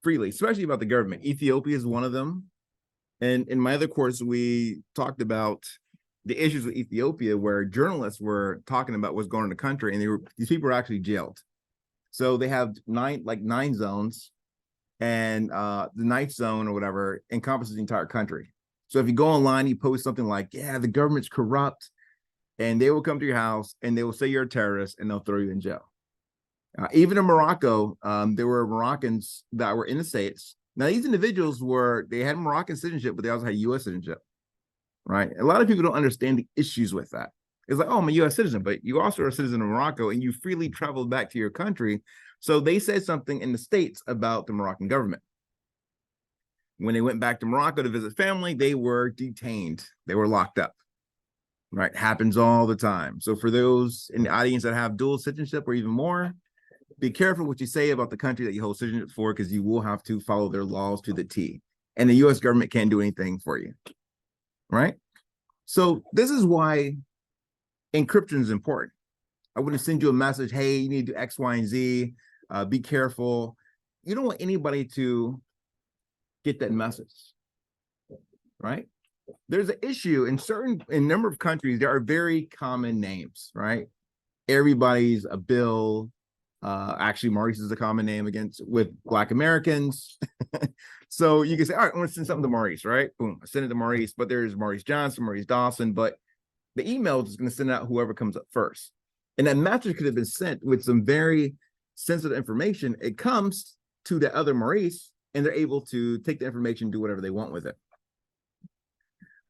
freely, especially about the government. Ethiopia is one of them. And in my other course, we talked about the issues with Ethiopia, where journalists were talking about what's going on in the country, and these people were actually jailed. So they have nine zones, and the ninth zone or whatever encompasses the entire country. So if you go online, you post something like, "Yeah, the government's corrupt," and they will come to your house and they will say you're a terrorist and they'll throw you in jail. Even in Morocco, there were Moroccans that were in the States. Now, these individuals they had Moroccan citizenship, but they also had U.S. citizenship, right? A lot of people don't understand the issues with that. It's like, oh, I'm a U.S. citizen, but you also are a citizen of Morocco and you freely traveled back to your country. So they said something in the States about the Moroccan government. When they went back to Morocco to visit family, they were detained. They were locked up, right? Happens all the time. So for those in the audience that have dual citizenship or even more, be careful what you say about the country that you hold citizenship for, because you will have to follow their laws to the T. And the U.S. government can't do anything for you, right? So this is why encryption is important. I wouldn't send you a message, hey, you need to do X, Y, and Z. Be careful. You don't want anybody to get that message, right? There's an issue in a number of countries. There are very common names, right? Everybody's a Bill. Actually, Maurice is a common name with Black Americans. So you can say, all right, I want to send something to Maurice, right? Boom, I send it to Maurice, but there's Maurice Johnson, Maurice Dawson, but the email is going to send out whoever comes up first. And that message could have been sent with some very sensitive information. It comes to the other Maurice, and they're able to take the information, do whatever they want with it.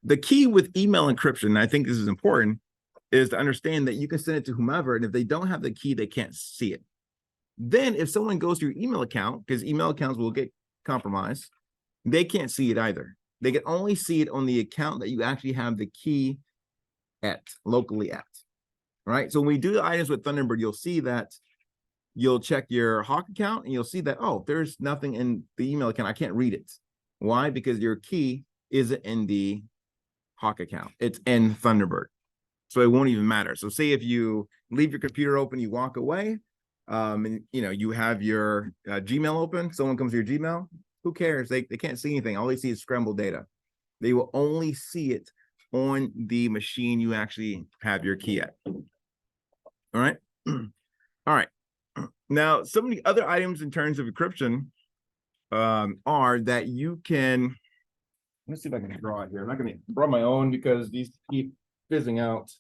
The key with email encryption, and I think this is important, is to understand that you can send it to whomever, and if they don't have the key, they can't see it. Then if someone goes to your email account, because email accounts will get compromised, they can't see it either. They can only see it on the account that you actually have the key locally at, right? So when we do the items with Thunderbird, you'll see that you'll check your Hawk account and you'll see that, oh, there's nothing in the email account. I can't read it. Why? Because your key isn't in the Hawk account. It's in Thunderbird. So it won't even matter. So say if you leave your computer open, you walk away, and you have your Gmail open, someone comes to your Gmail, who cares? They can't see anything. All they see is scrambled data. They will only see it on the machine you actually have your key at. All right. All right. Now, some of the other items in terms of encryption are that you can, let's see if I can draw it here. I'm not going to draw my own because these keep fizzing out.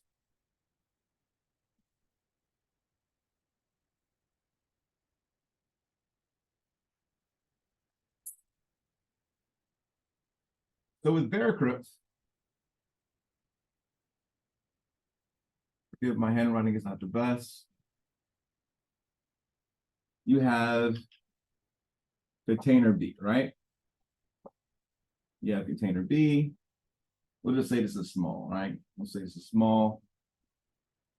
So with Veracrypt, forgive my handwriting is not the best. You have container B, right? Yeah, container B. We'll just say this is small, right? We'll say this is small,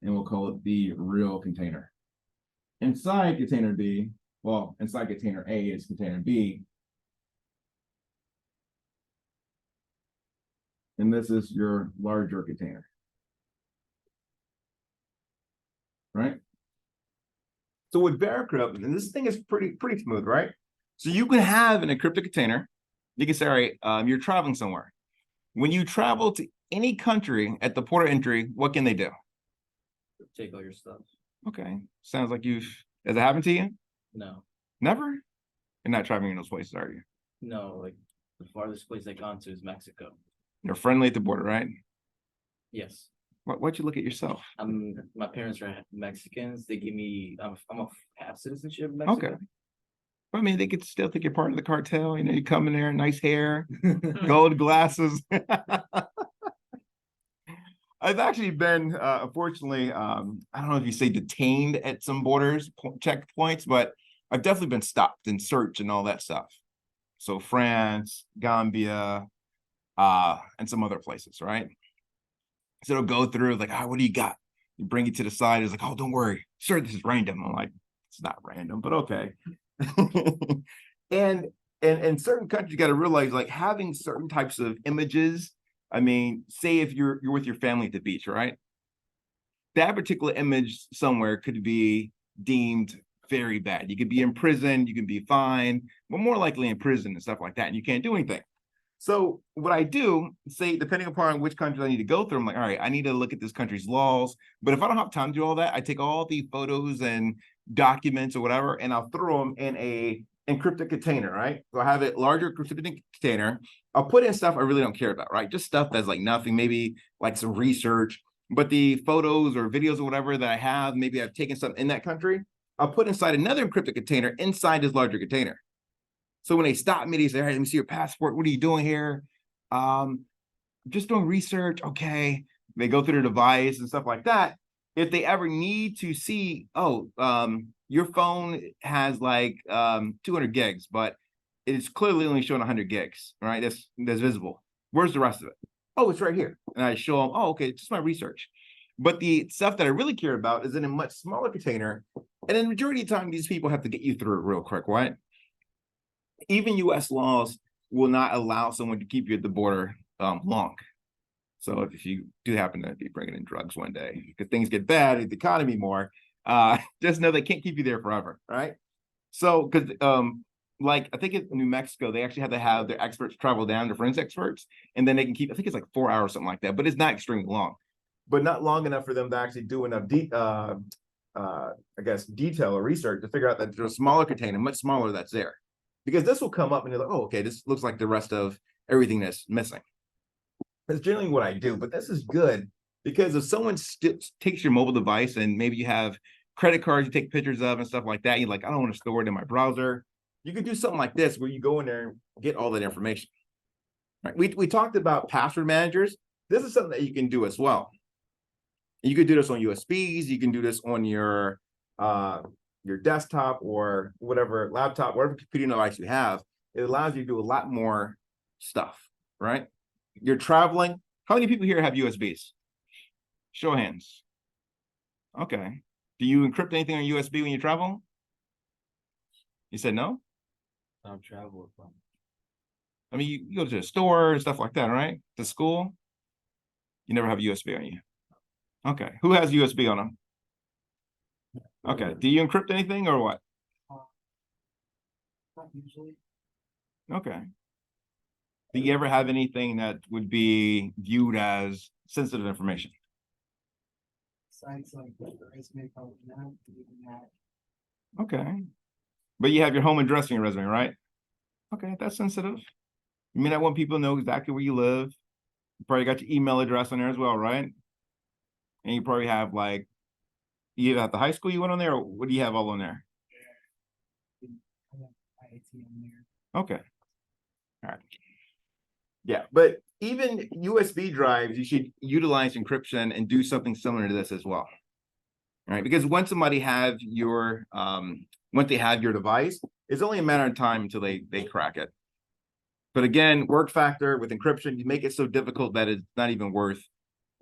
and we'll call it the real container. Inside container B, well, inside container A is container B. And this is your larger container, right? So with Veracrypt, and this thing is pretty smooth, right? So you can have an encrypted container. You can say, all right, you're traveling somewhere. When you travel to any country at the port of entry, what can they do? Take all your stuff. Okay. Sounds like has it happened to you? No. Never? You're not traveling in those places, are you? No, like the farthest place I've gone to is Mexico. You're friendly at the border, right? Yes. Why'd you look at yourself? My parents are Mexicans. They give me, I'm a half citizenship of Mexico. Okay. I mean, they could still think you're part of the cartel. You come in there, nice hair, gold glasses. I've actually been, unfortunately, I don't know if you say detained at some borders, checkpoints, but I've definitely been stopped and searched and all that stuff. So France, Gambia, and some other places, right? So it'll go through like, what do you got? You bring it to the side. It's like, oh, don't worry. Sure, this is random. I'm like, it's not random, but okay. and in certain countries, you got to realize like having certain types of images. I mean, say if you're with your family at the beach, right? That particular image somewhere could be deemed very bad. You could be in prison, you can be fined, but more likely in prison and stuff like that, and you can't do anything. So what I do, say, depending upon which country I need to go through, I'm like, all right, I need to look at this country's laws. But if I don't have time to do all that, I take all the photos and documents or whatever, and I'll throw them in a encrypted container, right? So I have a larger encrypted container. I'll put in stuff I really don't care about, right? Just stuff that's like nothing, maybe like some research. But the photos or videos or whatever that I have, maybe I've taken something in that country, I'll put inside another encrypted container inside this larger container. So when they stop me, they say, "Hey, let me see your passport. What are you doing here?" Just doing research. Okay. They go through their device and stuff like that. If they ever need to see, oh, your phone has like 200 gigs, but it's clearly only showing 100 gigs, right? That's visible. Where's the rest of it? Oh, it's right here. And I show them, oh, okay, it's just my research. But the stuff that I really care about is in a much smaller container. And in the majority of the time, these people have to get you through it real quick, right? Even US laws will not allow someone to keep you at the border long. So if you do happen to be bringing in drugs one day, because things get bad in the economy more, just know they can't keep you there forever, right? So, because like I think in New Mexico, they actually have to have their experts travel down, their forensic experts, and then they can keep, I think it's like 4 hours, something like that, but it's not extremely long, but not long enough for them to actually do enough I guess detail or research to figure out that there's a smaller container, much smaller, that's there. Because this will come up and you're like, oh, okay, this looks like the rest of everything that's missing. That's generally what I do, but this is good because if someone takes your mobile device and maybe you have credit cards you take pictures of and stuff like that, you're like, I don't want to store it in my browser. You could do something like this where you go in there and get all that information. Right? We talked about password managers. This is something that you can do as well. You could do this on USBs. You can do this on your desktop or whatever laptop, whatever computing device you have. It allows you to do a lot more stuff, right? You're traveling. How many people here have USBs? Show of hands. Okay. Do you encrypt anything on USB when you travel? You said no? I've traveled from. I mean, you go to the store and stuff like that, right? To school. You never have a USB on you. Okay. Who has USB on them? Okay. Do you encrypt anything or what? Not usually. Okay. Do you ever have anything that would be viewed as sensitive information? Sites like resume, probably not even that. Okay. But you have your home address in your resume, right? Okay, that's sensitive. You may not want people to know exactly where you live. You probably got your email address on there as well, right? And you probably have like, you have the high school you went on there, or what do you have all on there? I have IAT on there. Okay. All right. Yeah, but even USB drives, you should utilize encryption and do something similar to this as well. All right, because once somebody have your once they have your device, it's only a matter of time until they crack it. But again, work factor with encryption, you make it so difficult that it's not even worth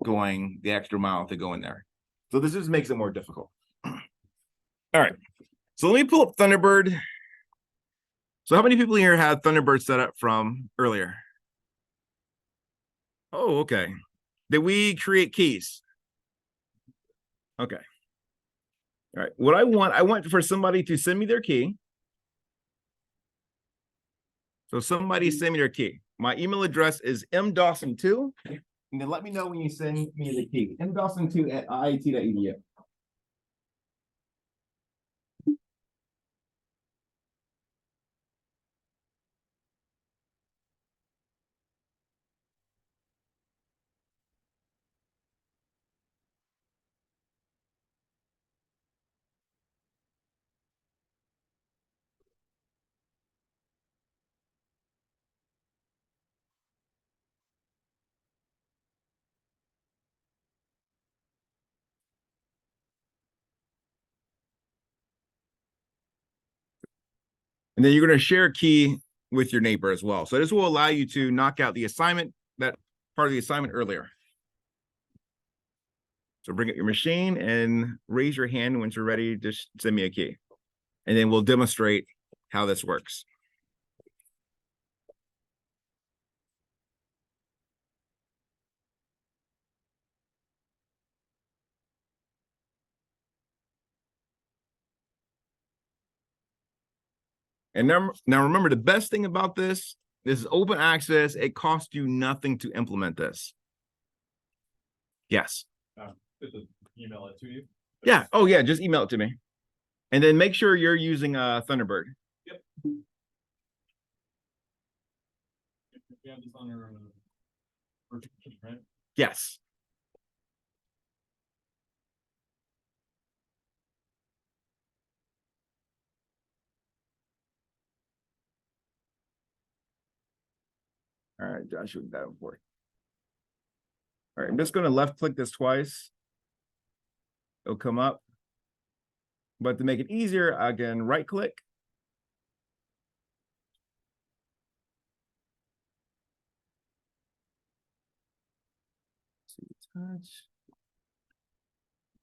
going the extra mile to go in there. So this just makes it more difficult. All right. So let me pull up Thunderbird. So how many people here had Thunderbird set up from earlier? Oh, okay. Did we create keys? Okay. All right. What I want for somebody to send me their key. So somebody send me their key. My email address is mdawson2. And then let me know when you send me the key. mdawson2@iit.edu. And then you're going to share a key with your neighbor as well. So this will allow you to knock out the assignment, that part of the assignment earlier. So bring up your machine and raise your hand once you're ready. Just send me a key. And then we'll demonstrate how this works. And now remember, the best thing about this is open access. It costs you nothing to implement this. Yes. Just email it to you. Yeah. Oh yeah. Just email it to me. And then make sure you're using Thunderbird. Yep. We have this on our virtual machine, right? Yes. All right, Joshua Davenport. All right, I'm just going to left click this twice. It'll come up. But to make it easier, I can right click. See touch.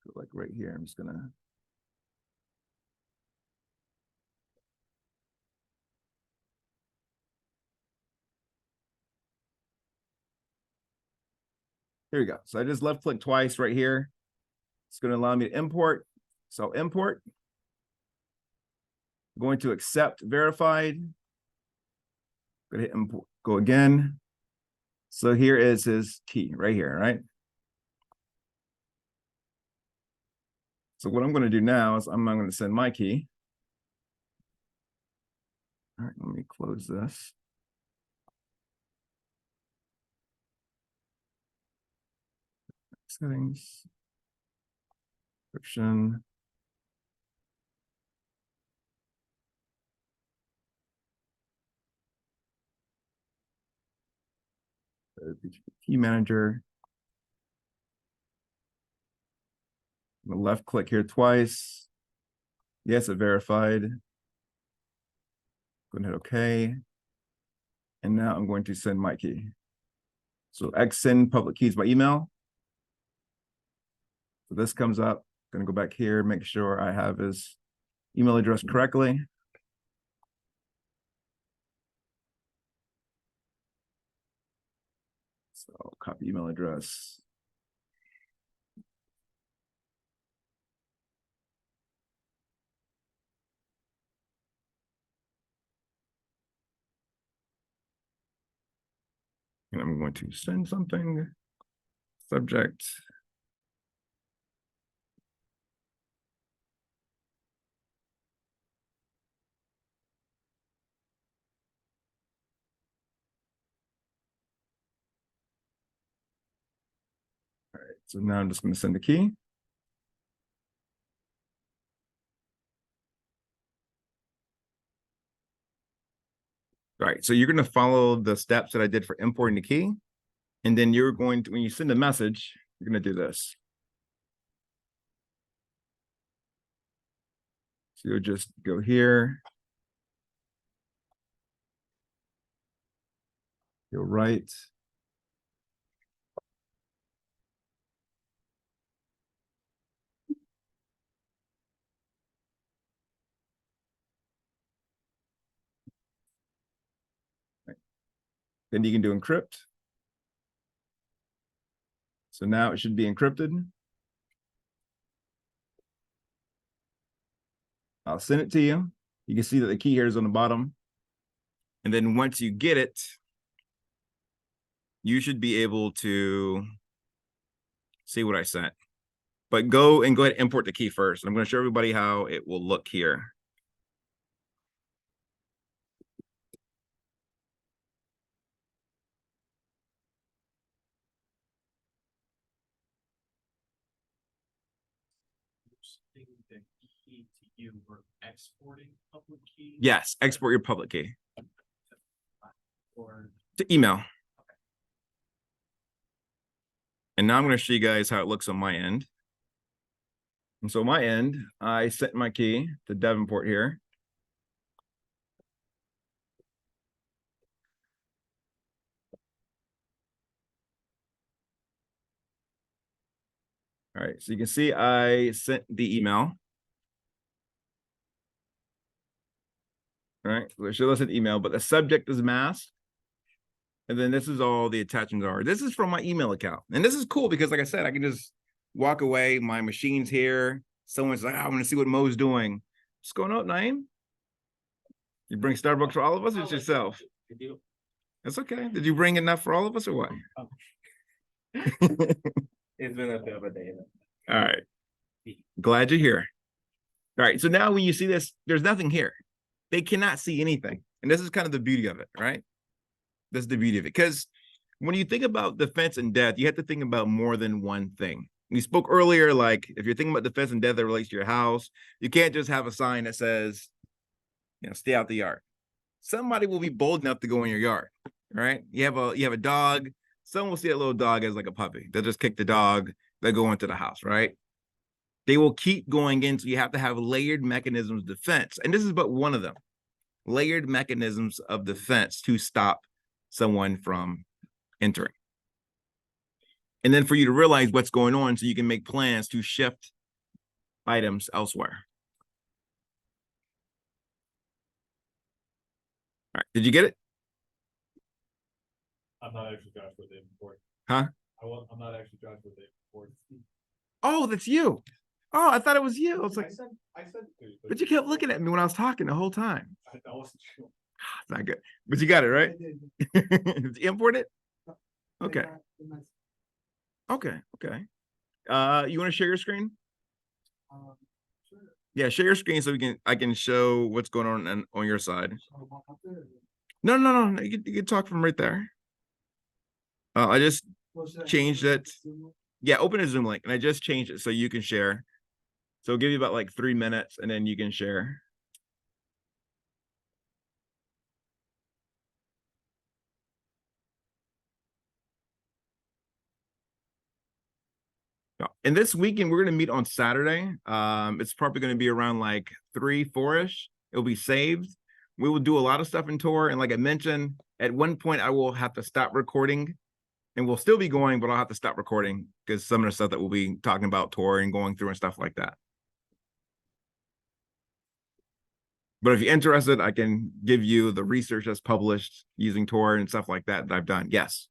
Go like right here. I'm just gonna. Here we go. So I just left click twice right here. It's going to allow me to import. So import. I'm going to accept verified. Going to hit import. Go again. So here is his key right here, right? So what I'm going to do now is I'm going to send my key. All right, let me close this. Settings. Encryption. Key manager. I'm gonna left click here twice. Yes, it verified. Go ahead, OK. And now I'm going to send my key. So send public keys by email. So this comes up. I'm gonna go back here, make sure I have his email address correctly. So copy email address. And I'm going to send something. Subject. All right, so now I'm just going to send the key. All right, so you're going to follow the steps that I did for importing the key. And then you're going to, when you send a message, you're going to do this. So you'll just go here. You'll write. Then you can do encrypt. So now it should be encrypted. I'll send it to you. You can see that the key here is on the bottom. And then once you get it, you should be able to see what I sent. But go ahead and import the key first. I'm going to show everybody how it will look here. The key to you or exporting public key? Yes, export your public key Or to email. And now I'm going to show you guys how it looks on my end. And so my end, I sent my key to Davenport here. All right, so you can see I sent the email. All right, so it shows us an email, but the subject is masked. And then this is all the attachments are. This is from my email account. And this is cool because, like I said, I can just walk away. My machine's here. Someone's like, oh, I want to see what Mo's doing. What's going on, Naeem? You bring Starbucks for all of us or just yourself? I do. That's okay. Did you bring enough for all of us or what? It's been a bit of a day. All right. Glad you're here. All right. So now when you see this, there's nothing here. They cannot see anything. And this is kind of the beauty of it, right? That's the beauty of it. Because when you think about defense and death, you have to think about more than one thing. We spoke earlier, like if you're thinking about defense and death that relates to your house, you can't just have a sign that says, stay out the yard. Somebody will be bold enough to go in your yard, right? You have a dog. Someone will see that little dog as like a puppy. They'll just kick the dog. They'll go into the house, right? They will keep going in. So you have to have layered mechanisms of defense. And this is but one of them. Layered mechanisms of defense to stop someone from entering. And then for you to realize what's going on so you can make plans to shift items elsewhere. All right, did you get it? I'm not actually Joshua Davenport. Huh? I'm not actually Joshua Davenport. Oh, that's you. Oh, I thought it was you. I was like, I said it to you, but you kept looking at me when I was talking the whole time. I wasn't sure. It's not good. But you got it, right? Did you import it? Okay. Okay. Okay. You want to share your screen? Sure. Yeah, share your screen so I can show what's going on your side. No. You can talk from right there. I just changed it. Yeah, open a Zoom link, and I just changed it so you can share. So it'll give you about like 3 minutes, and then you can share. And this weekend, we're going to meet on Saturday. It's probably going to be around like 3, 4-ish. It'll be saved. We will do a lot of stuff in Tor. And like I mentioned, at one point, I will have to stop recording. And we'll still be going, but I'll have to stop recording because some of the stuff that we'll be talking about Tor and going through and stuff like that. But if you're interested, I can give you the research that's published using Tor and stuff like that I've done. Yes.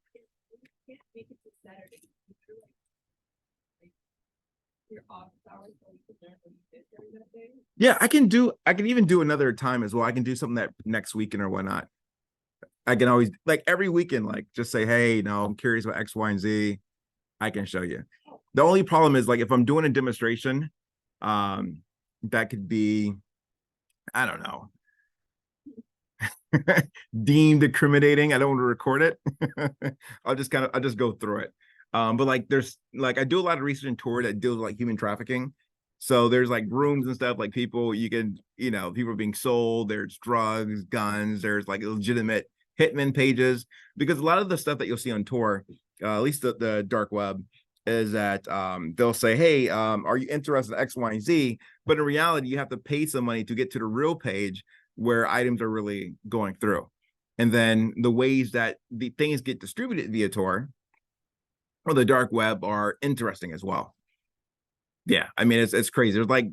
Yeah, I can even do another time as well. I can do something that next weekend or whatnot. I can always, like every weekend, like just say, hey, no, I'm curious about X, Y, and Z. I can show you. The only problem is like if I'm doing a demonstration, that could be, I don't know, deemed incriminating. I don't want to record it. I'll just go through it. But like I do a lot of research in Tor that deals with like human trafficking. So there's like rooms and stuff, like people are being sold, there's drugs, guns, there's like legitimate hitman pages, because a lot of the stuff that you'll see on Tor, at least the dark web, is that they'll say, hey, are you interested in X, Y, and Z? But in reality, you have to pay some money to get to the real page where items are really going through. And then the ways that the things get distributed via Tor or the dark web are interesting as well. Yeah, I mean, it's crazy. There's like,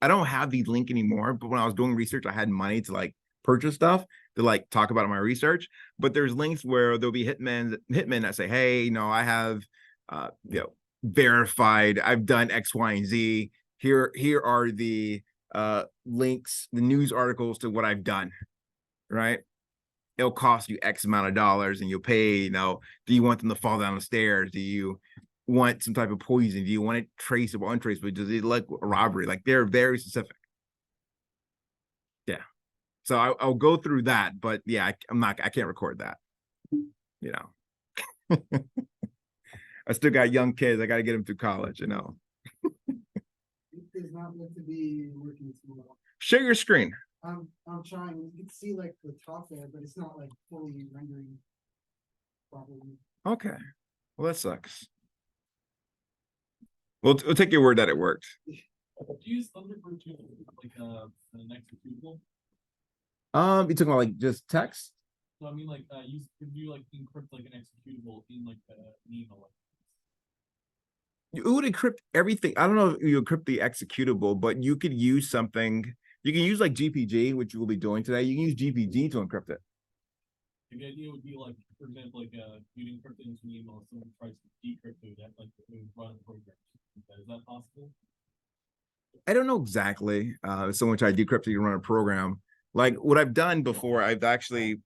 I don't have the link anymore, but when I was doing research, I had money to like purchase stuff to like talk about my research. But there's links where there'll be hitmen that say, hey, I have verified, I've done X, Y, and Z. Here are the links, the news articles to what I've done, right? It'll cost you X amount of dollars and you'll pay, do you want them to fall down the stairs? Do you want some type of poison? Do you want it traceable, untraceable? Does it like a robbery? Like they're very specific. Yeah. So I'll go through that, but yeah, I can't record that. I still got young kids. I got to get them through college, It's not meant to be working tomorrow. Share your screen. I'm trying. You can see like the top there, but it's not like fully rendering properly. Okay. Well, that sucks. We'll take your word that it worked. Do you use Thunderbird to like an executable? You talking about like just text? So I mean, like, could you like encrypt like an executable in like an email? You would encrypt everything. I don't know if you encrypt the executable, but you could use something. You can use like GPG, which you will be doing today. You can use GPG to encrypt it. The idea would be like, for example, like you'd encrypt it into an email. If someone tries to decrypt it, that like it would run a program. Is that possible? I don't know exactly. If someone tried to decrypt it, you run a program. Like what I've done before, I've actually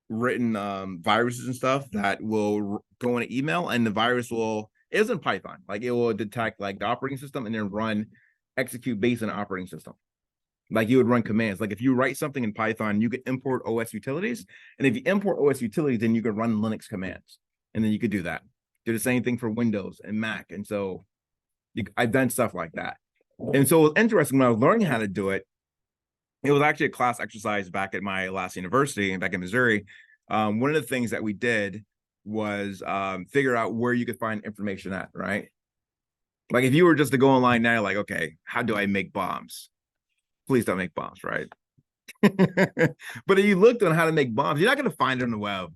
written viruses and stuff that will go in an email, and the virus will, it isn't Python, like it will detect like the operating system and then execute based on the operating system. Like you would run commands. Like if you write something in Python, you could import OS utilities, and if you import OS utilities, then you could run Linux commands, and then you could do that. Do the same thing for Windows and Mac, and so I've done stuff like that. And so it was interesting when I was learning how to do it. It was actually a class exercise back at my last university and back in Missouri. One of the things that we did was figure out where you could find information at, right? Like if you were just to go online now, like, okay, how do I make bombs? Please don't make bombs, right? But if you looked on how to make bombs, you're not going to find it on the web.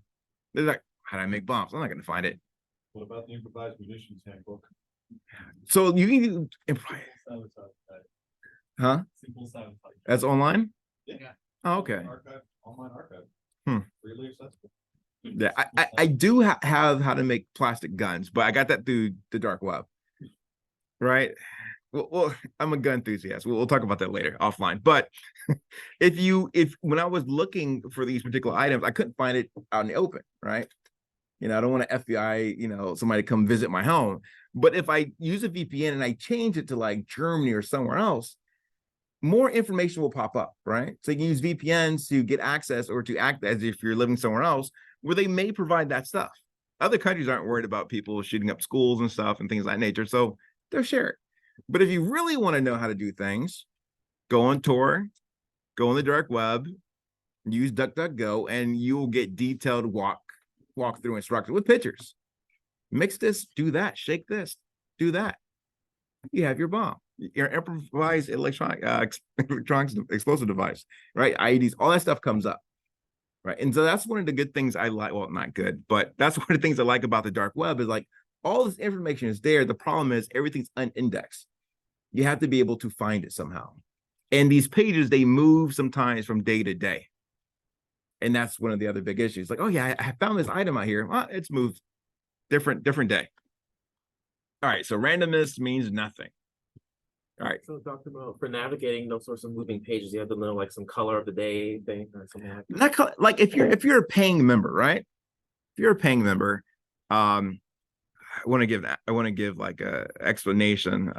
They're like, how do I make bombs? I'm not going to find it. What about the improvised munitions handbook? So you can improvise, huh? Simple sabotage. That's online? Yeah. Oh, okay. Archive, online archive. Hmm. Freely accessible. Yeah, I do have how to make plastic guns, but I got that through the dark web, right? Well, I'm a gun enthusiast. We'll talk about that later offline. But if when I was looking for these particular items, I couldn't find it out in the open, right? You know, I don't want to FBI, you know, somebody to come visit my home. But if I use a VPN and I change it to like Germany or somewhere else, more information will pop up, right? So you can use VPNs to get access or to act as if you're living somewhere else where they may provide that stuff. Other countries aren't worried about people shooting up schools and stuff and things of that nature, so they'll share it. But if you really want to know how to do things, go on Tor, go on the dark web, use DuckDuckGo, and you will get detailed walkthrough instructions with pictures. Mix this, do that, shake this, do that. You have your bomb, your improvised electronics explosive device, right? IEDs, all that stuff comes up, right? And so that's one of the good things I like. Well, not good, but that's one of the things I like about the dark web is like all this information is there. The problem is everything's unindexed. You have to be able to find it somehow. And these pages, they move sometimes from day to day. And that's one of the other big issues. Like, oh yeah, I found this item out here. Well, it's moved different day. All right, so randomness means nothing. All right. So Dr. Mo, for navigating those sorts of moving pages, you have to know like some color of the day thing or something like that. Not like if you're a paying member, right? If you're a paying member, I want to give like a explanation.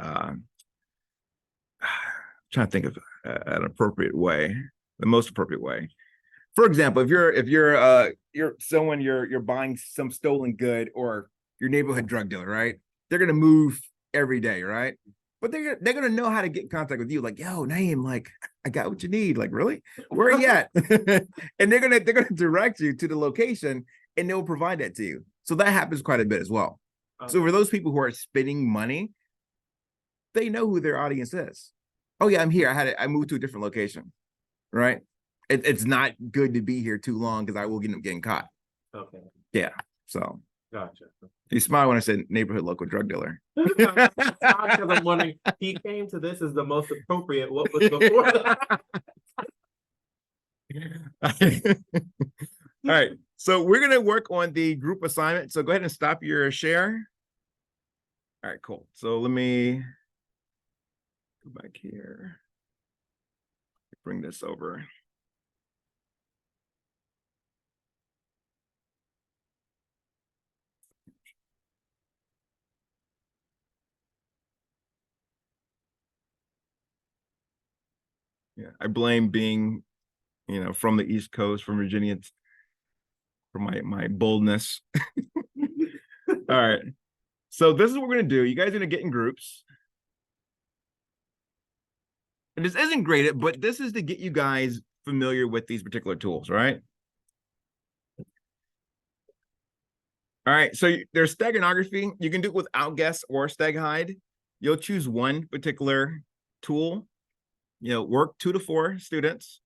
Trying to think of an appropriate way, the most appropriate way. For example, if you're buying some stolen good or your neighborhood drug dealer, right? They're gonna move every day, right? But they're gonna know how to get in contact with you. Like, yo, Naeem, like I got what you need. Like, really? Where are you at? And they're gonna direct you to the location, and they'll provide that to you. So that happens quite a bit as well. So for those people who are spending money, they know who their audience is. Oh yeah, I'm here. I moved to a different location, right? It's not good to be here too long because I will end up getting caught. Okay. Yeah. So Gotcha. you smile when I said neighborhood local drug dealer. Because I'm wondering, he came to this as the most appropriate. What was before that? All right. So we're gonna work on the group assignment. So go ahead and stop your share. All right, cool. So let me go back here. Bring this over. Yeah, I blame being, from the East Coast, from Virginia, for my boldness. All right. So this is what we're gonna do. You guys are gonna get in groups. And this isn't graded, but this is to get you guys familiar with these particular tools, right? All right, so there's steganography. You can do it with Outguess or StegHide. You'll choose one particular tool. Work 2 to 4 students.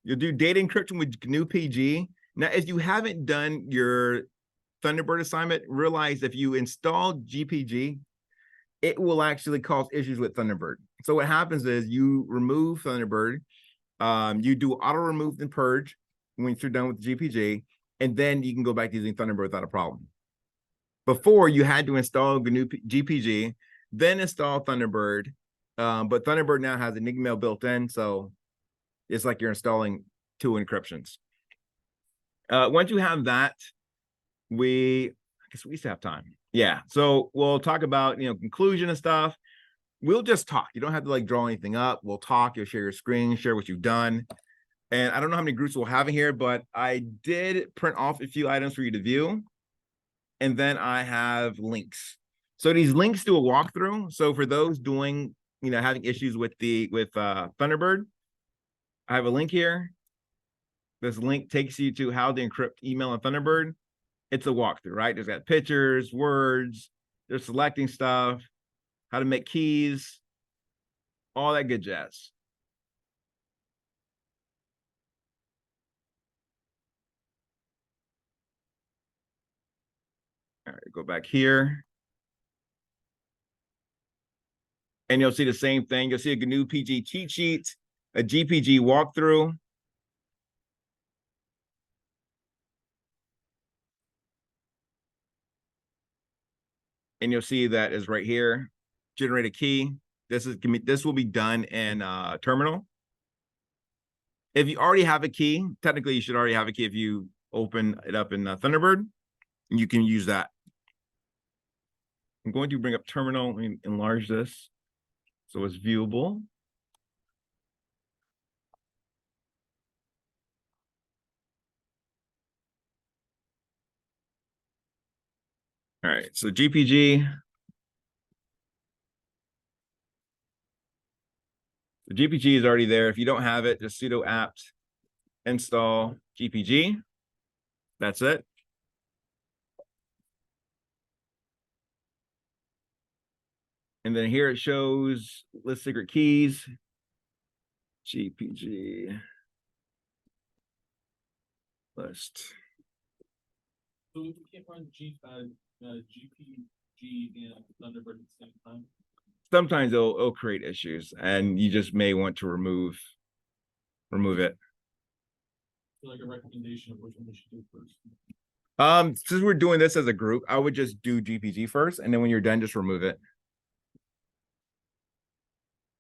You'll do data encryption with GNU PG. Now, if you haven't done your Thunderbird assignment, realize if you install GPG, it will actually cause issues with Thunderbird. So what happens is you remove Thunderbird, you do auto remove and purge when you're done with GPG, and then you can go back to using Thunderbird without a problem. Before, you had to install GNU GPG, then install Thunderbird, but Thunderbird now has Enigmail built in, so It's like you're installing two encryptions. Once you have that, I guess we used to have time. Yeah. So we'll talk about, conclusion and stuff. We'll just talk. You don't have to like draw anything up. We'll talk. You'll share your screen, share what you've done. And I don't know how many groups we'll have in here, but I did print off a few items for you to view. And then I have links. So these links do a walkthrough. So for those doing, having issues with Thunderbird, I have a link here. This link takes you to how to encrypt email on Thunderbird. It's a walkthrough, right? There's got pictures, words, they're selecting stuff, how to make keys, all that good jazz. All right, go back here. And you'll see the same thing. You'll see a GNU PG cheat sheet, a GPG walkthrough. And you'll see that is right here. Generate a key. This will be done in Terminal. If you already have a key, technically you should already have a key. If you open it up in Thunderbird, you can use that. I'm going to bring up Terminal. Let me enlarge this so it's viewable. All right, so GPG. The GPG is already there. If you don't have it, just sudo apt install GPG. That's it. And then here it shows list secret keys. GPG list. So we can't run GPG and Thunderbird at the same time. Sometimes it'll create issues, and you just may want to remove it. So like a recommendation of which one we should do first. Since we're doing this as a group, I would just do GPG first, and then when you're done, just remove it.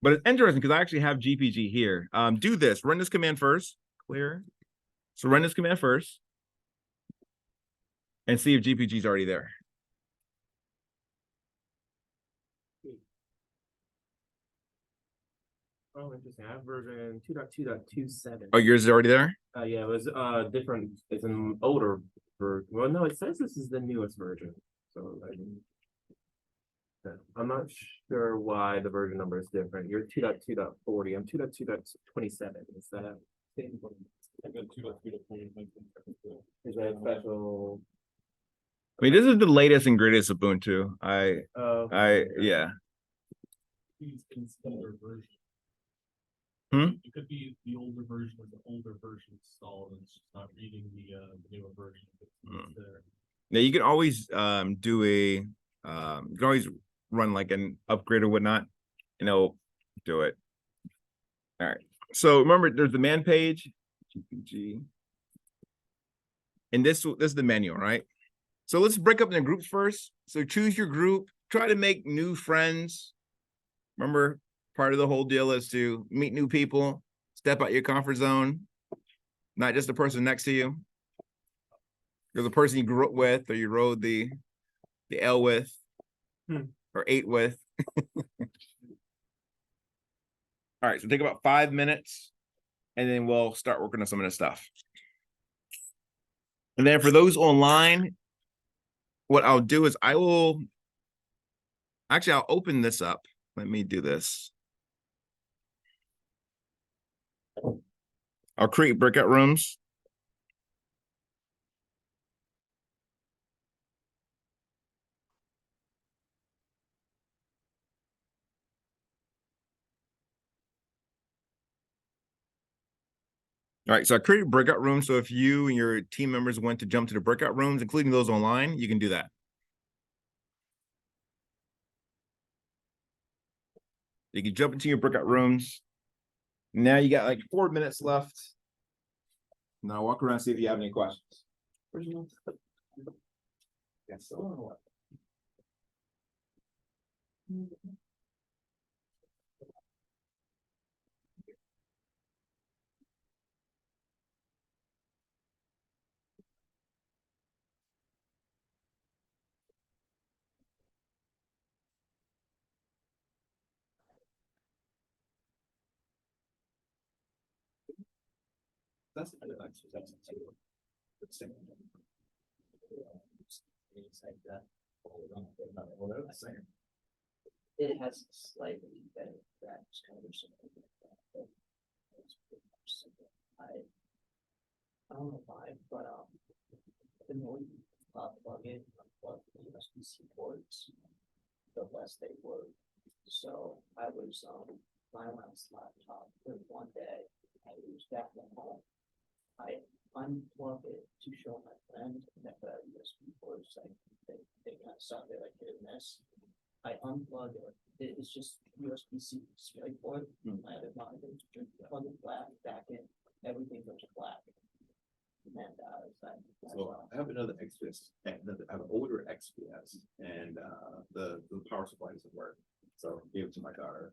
But it's interesting because I actually have GPG here. Do this, run this command first, clear. So run this command first and see if GPG is already there. Oh, interesting. I have version 2.2.27. Oh, yours is already there? Yeah, it was different. It's an older version. Well, no, it says this is the newest version. So I'm not sure why the version number is different. You're 2.2.40. I'm 2.2.27. Is that I got 2.3.4. is that a special? I mean, this is the latest and greatest Ubuntu. Yeah. It's older version. Hmm? It could be the older version of the older version installed, and it's just not reading the newer version. It's there. Yeah, you can always you can always run like an upgrade or whatnot, and it'll do it. All right. So remember, there's the man page, GPG, and this is the menu, right? So let's break up into groups first. So choose your group. Try to make new friends. Remember, part of the whole deal is to meet new people, step out your comfort zone, not just the person next to you. You're the person you grew up with, or you rode the L with, or ate with. All right, so take about 5 minutes, and then we'll start working on some of this stuff. And then for those online, what I'll do is I'll open this up. Let me do this. I'll create breakout rooms. All right, so I created breakout rooms. So if you and your team members want to jump to the breakout rooms, including those online, you can do that. You can jump into your breakout rooms. Now you got like 4 minutes left. Now walk around and see if you have any questions. Yes, so That's the next. That's the same. It has slightly better graphics card or something like that. But it's pretty much simple. I don't know why, but the more you plug in, unplug the USB-C ports, the less they work. So I was my last laptop for one day. I was back at home. I unplugged it to show my friend that the USB ports like they kind of sounded like hit and miss. I unplugged it. It's just USB-C display port. I had it monitored, plug it back in. Everything goes black. And So I have another XPS, I have an older XPS, and the power supply doesn't work. So I gave it to my daughter.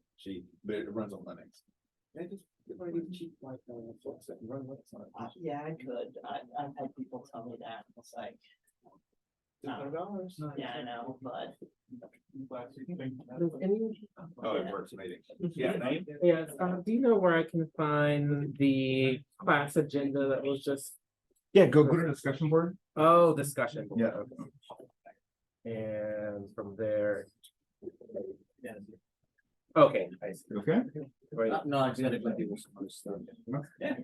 But it runs on Linux. And just get ready to cheap like folks that can run Linux on it. yeah, I could. I've had people tell me that. It's like, $600. yeah, I know, but Does any, Oh, it works amazing. Yeah. yes, do you know where I can find the class agenda that was just, Yeah, go to the discussion board. oh, discussion? board, Yeah. okay. And from there. Okay, I see. Okay. Right. no, I just gotta go do some other stuff. Yeah.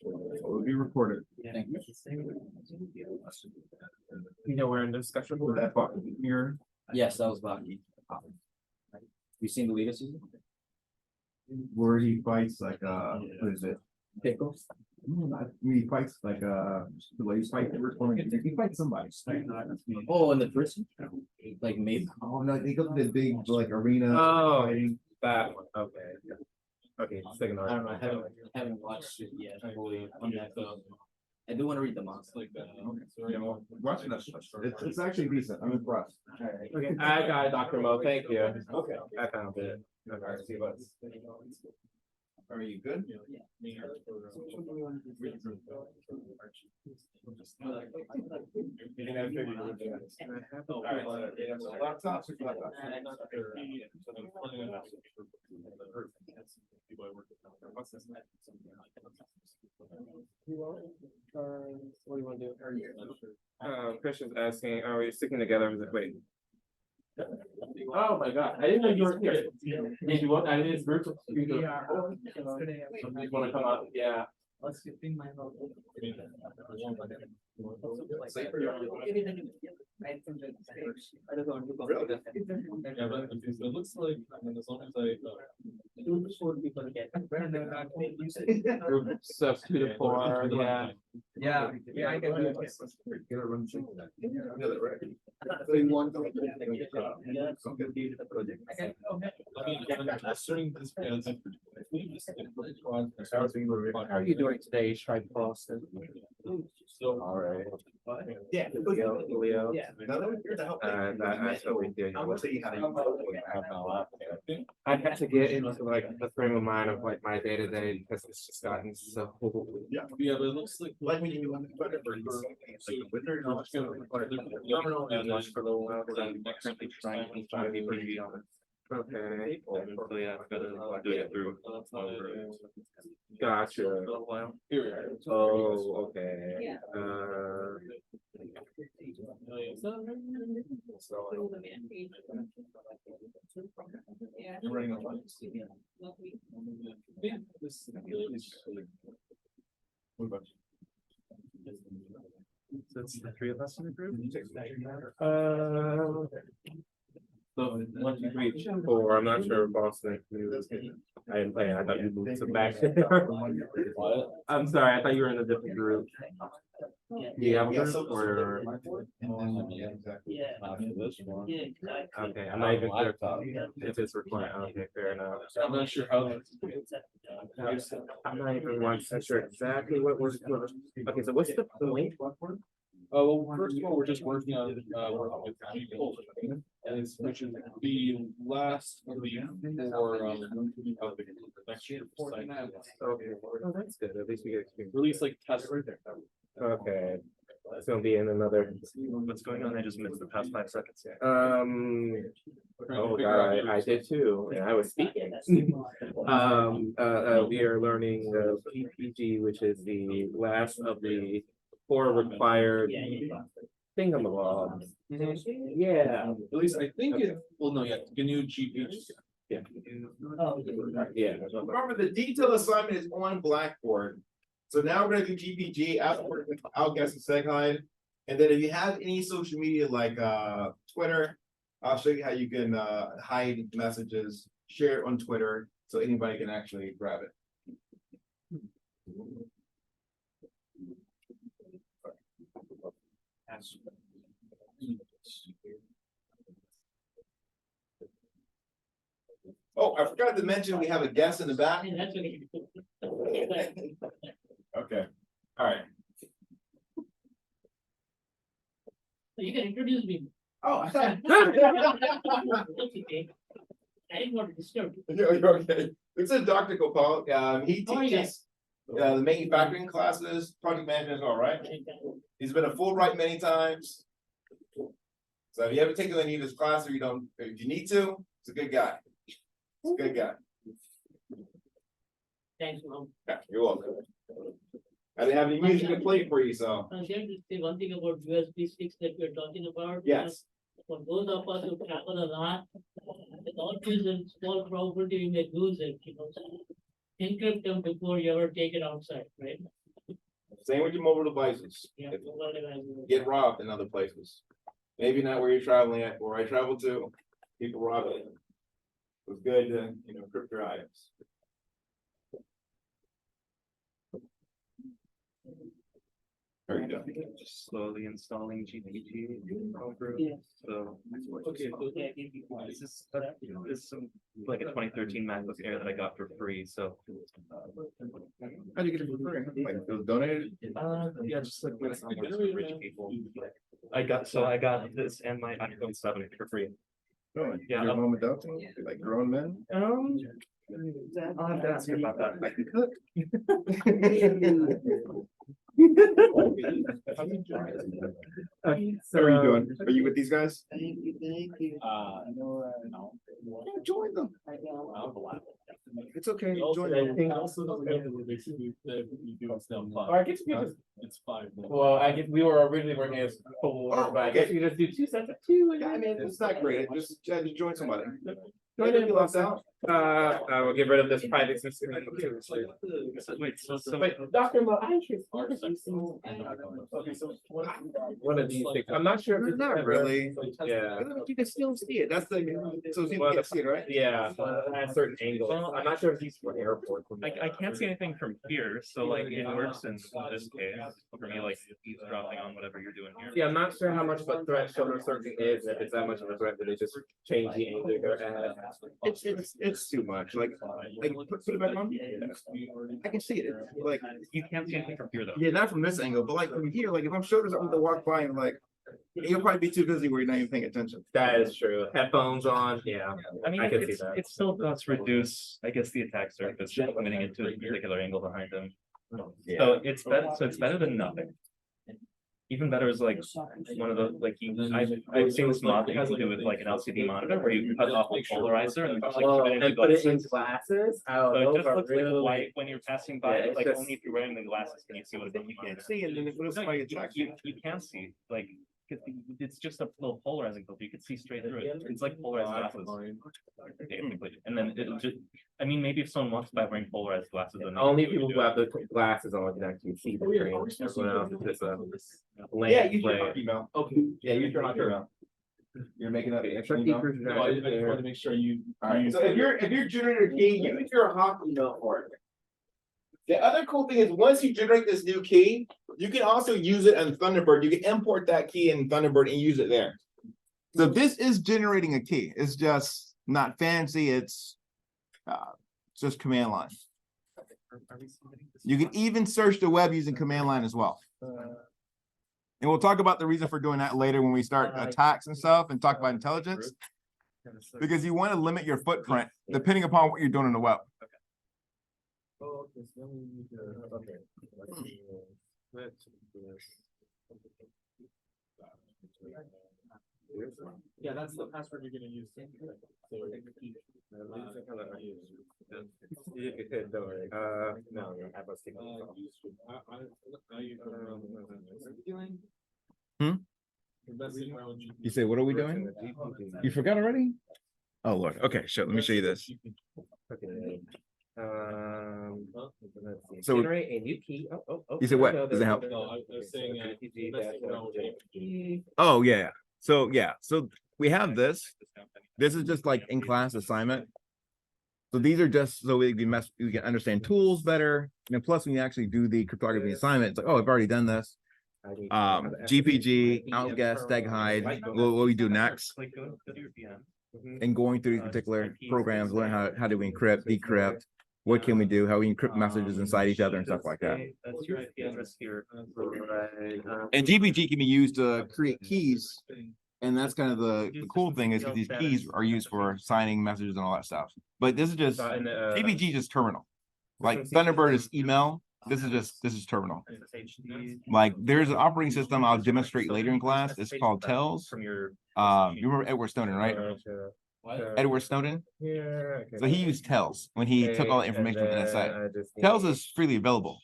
It will be recorded. Thank you. You know, we're in discussion. With board. that button here. Yes, that was Baki. You seen the latest season? Where he fights like what is it? Pickles. I mean, he fights like the ladies fight. He fights somebody. Oh, in the prison? Like maybe. Oh no, they go to the big like arena. Oh. fighting. That one, okay. Okay, second. I don't know, I haven't watched it yet. Fully on that film. I do wanna read the manga. Like that. Yeah, well, watching that stuff. It's actually decent. I'm impressed. Okay, I got it, Dr. Mo, thank you. Okay. I found it. Okay, see what's. Are you good? Laptops. What do you wanna do? Christian's asking, are we sticking together? Wait. Oh my god, I didn't know you were here. Did you want, I didn't, it's virtual. You wanna come up? Yeah. Let's get thing my vote. Yeah, but it looks like, I mean, as long as I. Substitute for, yeah. Yeah, I can do it. How are you doing today, Shrike Boston? So. All right. Yeah. Leo. Yeah. I totally feel you. I'll tell you how to use it. I had to get into like the frame of mind of like my day to day because it's just gotten so. Yeah, but it looks like. Like when you want to put it for like the winter. No, it's gonna require different- And for a little while, because I'm currently trying to be pretty on it. Okay. So yeah, I've got to do it through. Gotcha. Here we are. Oh, okay. Yeah. Yeah. You're running on. Yeah, this is. What about That's the three of us in the group? So, 1, 2, 3, 4, I'm not sure if Boston. I didn't play, I thought you moved to back. I'm sorry, I thought you were in a different group. Do you have a group or? Yeah. Yeah, Okay, I'm not even sure if it's recording, okay, fair enough. I'm not sure how. I'm not even 100% sure exactly what was, okay, so what's the point? Oh, well, first of all, we're just working on, working with people. And it's, which is the last of the, for, of the next year. Okay, oh, that's good, at least we get experience. Release like test. Okay, It's gonna be in another, What's going on? I just missed the past 5 seconds. oh god, I did too, and I was speaking. We are learning the PPG, which is the last of the 4 required thingamabobs. Yeah, At least I think it, well, no, yeah, the new GP. yeah. Oh, Yeah. Remember, the detailed assignment is on Blackboard. So now we're gonna do GPG, outguess and SegHide. And then if you have any social media like Twitter, I'll show you how you can hide messages, share it on Twitter, so anybody can actually grab it. Oh, I forgot to mention, we have a guest in the back. That's okay. Okay, all right. You can introduce me. Oh, I thought. That's okay. I didn't want to disturb you. You're okay. This is Dr. Gopal. He How are you teaches the manufacturing classes, project management, all right. He's been a Fulbright many times. So if you ever taken any of his classes, or you don't, if you need to, he's a good guy. He's a good guy. Thanks, Mom. Yeah, you're welcome. I didn't have any music to play for you, so. I'm going to say one thing about USB sticks that we're talking about. Yes. For those of us who travel a lot, there's always a small probability we may lose it, you know. So encrypt them before you ever take it outside, right? Same with your mobile devices. Yeah. Get robbed in other places. Maybe not where you're traveling at, where I travel to, people rob it. It's good to, encrypt your items. There you go. Just slowly installing GPG over. Yes. So. Okay, so this is some, like a 2013 MacBook Air that I got for free, so. How'd you get it for free? Like, it was donated? Yeah, just like with some rich people. I got this and my iPhone 7 for free. No, Yeah, your I'll- mom adopting, like grown men? I'll have to ask you about that. I can cook. How are you doing? Are you with these guys? Thank you. No. Join them. It's okay. Join I them. think also doesn't have the basically you do it's now Or I guess we five. just, It's 5 now. well, I guess we were originally working as 4, but I guess we just do 2 sets of 2. Yeah, I mean, it's not great. Just join somebody. Join Maybe in, you left out. I will get rid of this private system. Wait, so Wait, Dr. Mo, I actually. Okay, so One of these things, I'm not sure. if it's Not ever- really. Yeah. You can still see it. That's the, so you Well, can see it, right? Yeah, at certain angles. Well, I'm not sure if these for airports. I can't see anything from here, so like it works in this case, for me, like eavesdropping on whatever you're doing here. Yeah, I'm not sure how much of a threat shoulder surfing is, if it's that much of a threat, that they just change the angle they're at. It's too much. Like put it back on. I can see it. Like, You can't see anything from here though. yeah, not from this angle, but like from here, like if I'm shoulders up to walk by and like, you'll probably be too busy where you're not even paying attention. That is true. Headphones on, yeah. I mean, I can see it's, that. it still does reduce, I guess, the attack surface, limiting it to a particular angle behind them. So it's better than nothing. Even better is like one of the, like I've seen this mod that you can do with like an LCD monitor where you cut off the polarizer and just like Oh, put it in and put it in glasses. glasses? Oh, So it those just are looks like really. white when you're passing Yeah, by, it's like just- only if you're wearing the glasses can you see what it is. You can't see it, and then it looks No, like you, it tracks you, you can see, like, 'cause it's just a little polarizing filter, you can see straight through it, it's like polarized glasses. Basically, and then it just, I mean, maybe if someone wants to buy wearing polarized glasses, then. they can Only do it, people do who it. have the glasses on can actually see the screen. Everyone else is just a lamp Yeah, use player. your hockey mouth. Okay. Yeah, use your hockey mouth. You're making up. Extra you know? keepers No, I just wanted to make sure you. Alright, so if you're generating a key, use your hockey mouth for it. The other cool thing is once you generate this new key, you can also use it on Thunderbird. You can import that key in Thunderbird and use it there. So this is generating a key. It's just not fancy. It's just command line. You can even search the web using command line as well. And we'll talk about the reason for doing that later when we start attacks and stuff and talk about intelligence. Because you want to limit your footprint depending upon what you're doing on the web. Yeah, that's the password you're gonna use. You could, don't worry, no, I was thinking. You say, what are we doing? You forgot already? Oh, Lord. Okay, sure. Let me show you this. Okay. So- Generate a new key. You said what? No, Does it help? No, I was saying, Oh, yeah. So we have this. This is just like in class assignment. So these are just so we can understand tools better. And then plus when you actually do the cryptography assignment, it's like, oh, I've already done this. GPG, outguess, steg hide, what we do next, Like go to your VM. and going through these particular programs, learn how do we encrypt, decrypt, what can we do, how we encrypt messages inside each other and stuff like that. That's your IP address here. And GPG can be used to create keys. And that's kind of the cool thing is that these keys are used for signing messages and all that stuff. But this is just, GPG is just terminal. Like Thunderbird is email. This is terminal. Like there's an operating system I'll demonstrate later in class. It's called Tells. From your. You remember Edward Snowden, right? Edward Snowden. Yeah. So he used Tells when he took all the information from NSA. Tells is freely available.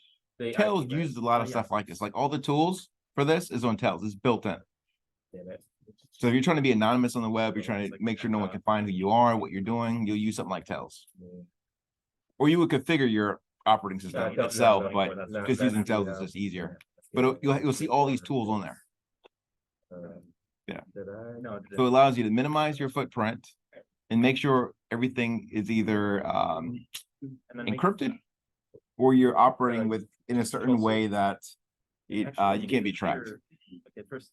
Tells uses a lot of stuff like this. Like all the tools for this is on Tells. It's built in. So if you're trying to be anonymous on the web, you're trying to make sure no one can find who you are, what you're doing, you'll use something like Tells. Or you would configure your operating system itself, but just using Tells is just easier. But you'll see all these tools on there. Yeah. So it allows you to minimize your footprint and make sure everything is either encrypted or you're operating with in a certain way that you can't be tracked. Okay, first,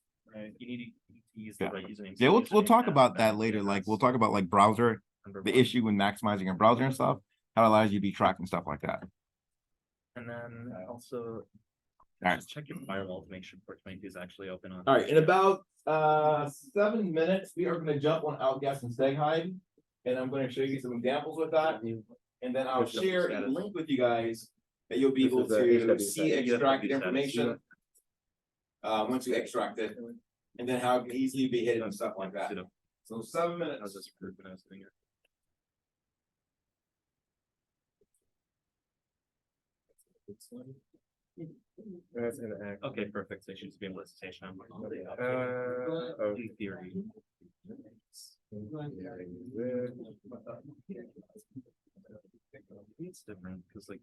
you need to use the right username. Yeah, we'll talk about that later. Like we'll talk about like browser, the issue when maximizing your browser and stuff, how it allows you to be tracked and stuff like that. And then also. All right. Just check your firewall to make sure port 22 is actually open on. All right, in about 7 minutes, we are going to jump on outguess and steg hide, and I'm going to show you some examples with that, and then I'll share a link with you guys that you'll be able to see extracted information. Once you extract it, and then how it can easily be hidden and stuff like that. So 7 I was minutes. just a group when I was doing it. Okay, perfect. So it should be able to station. Theory. It's different because like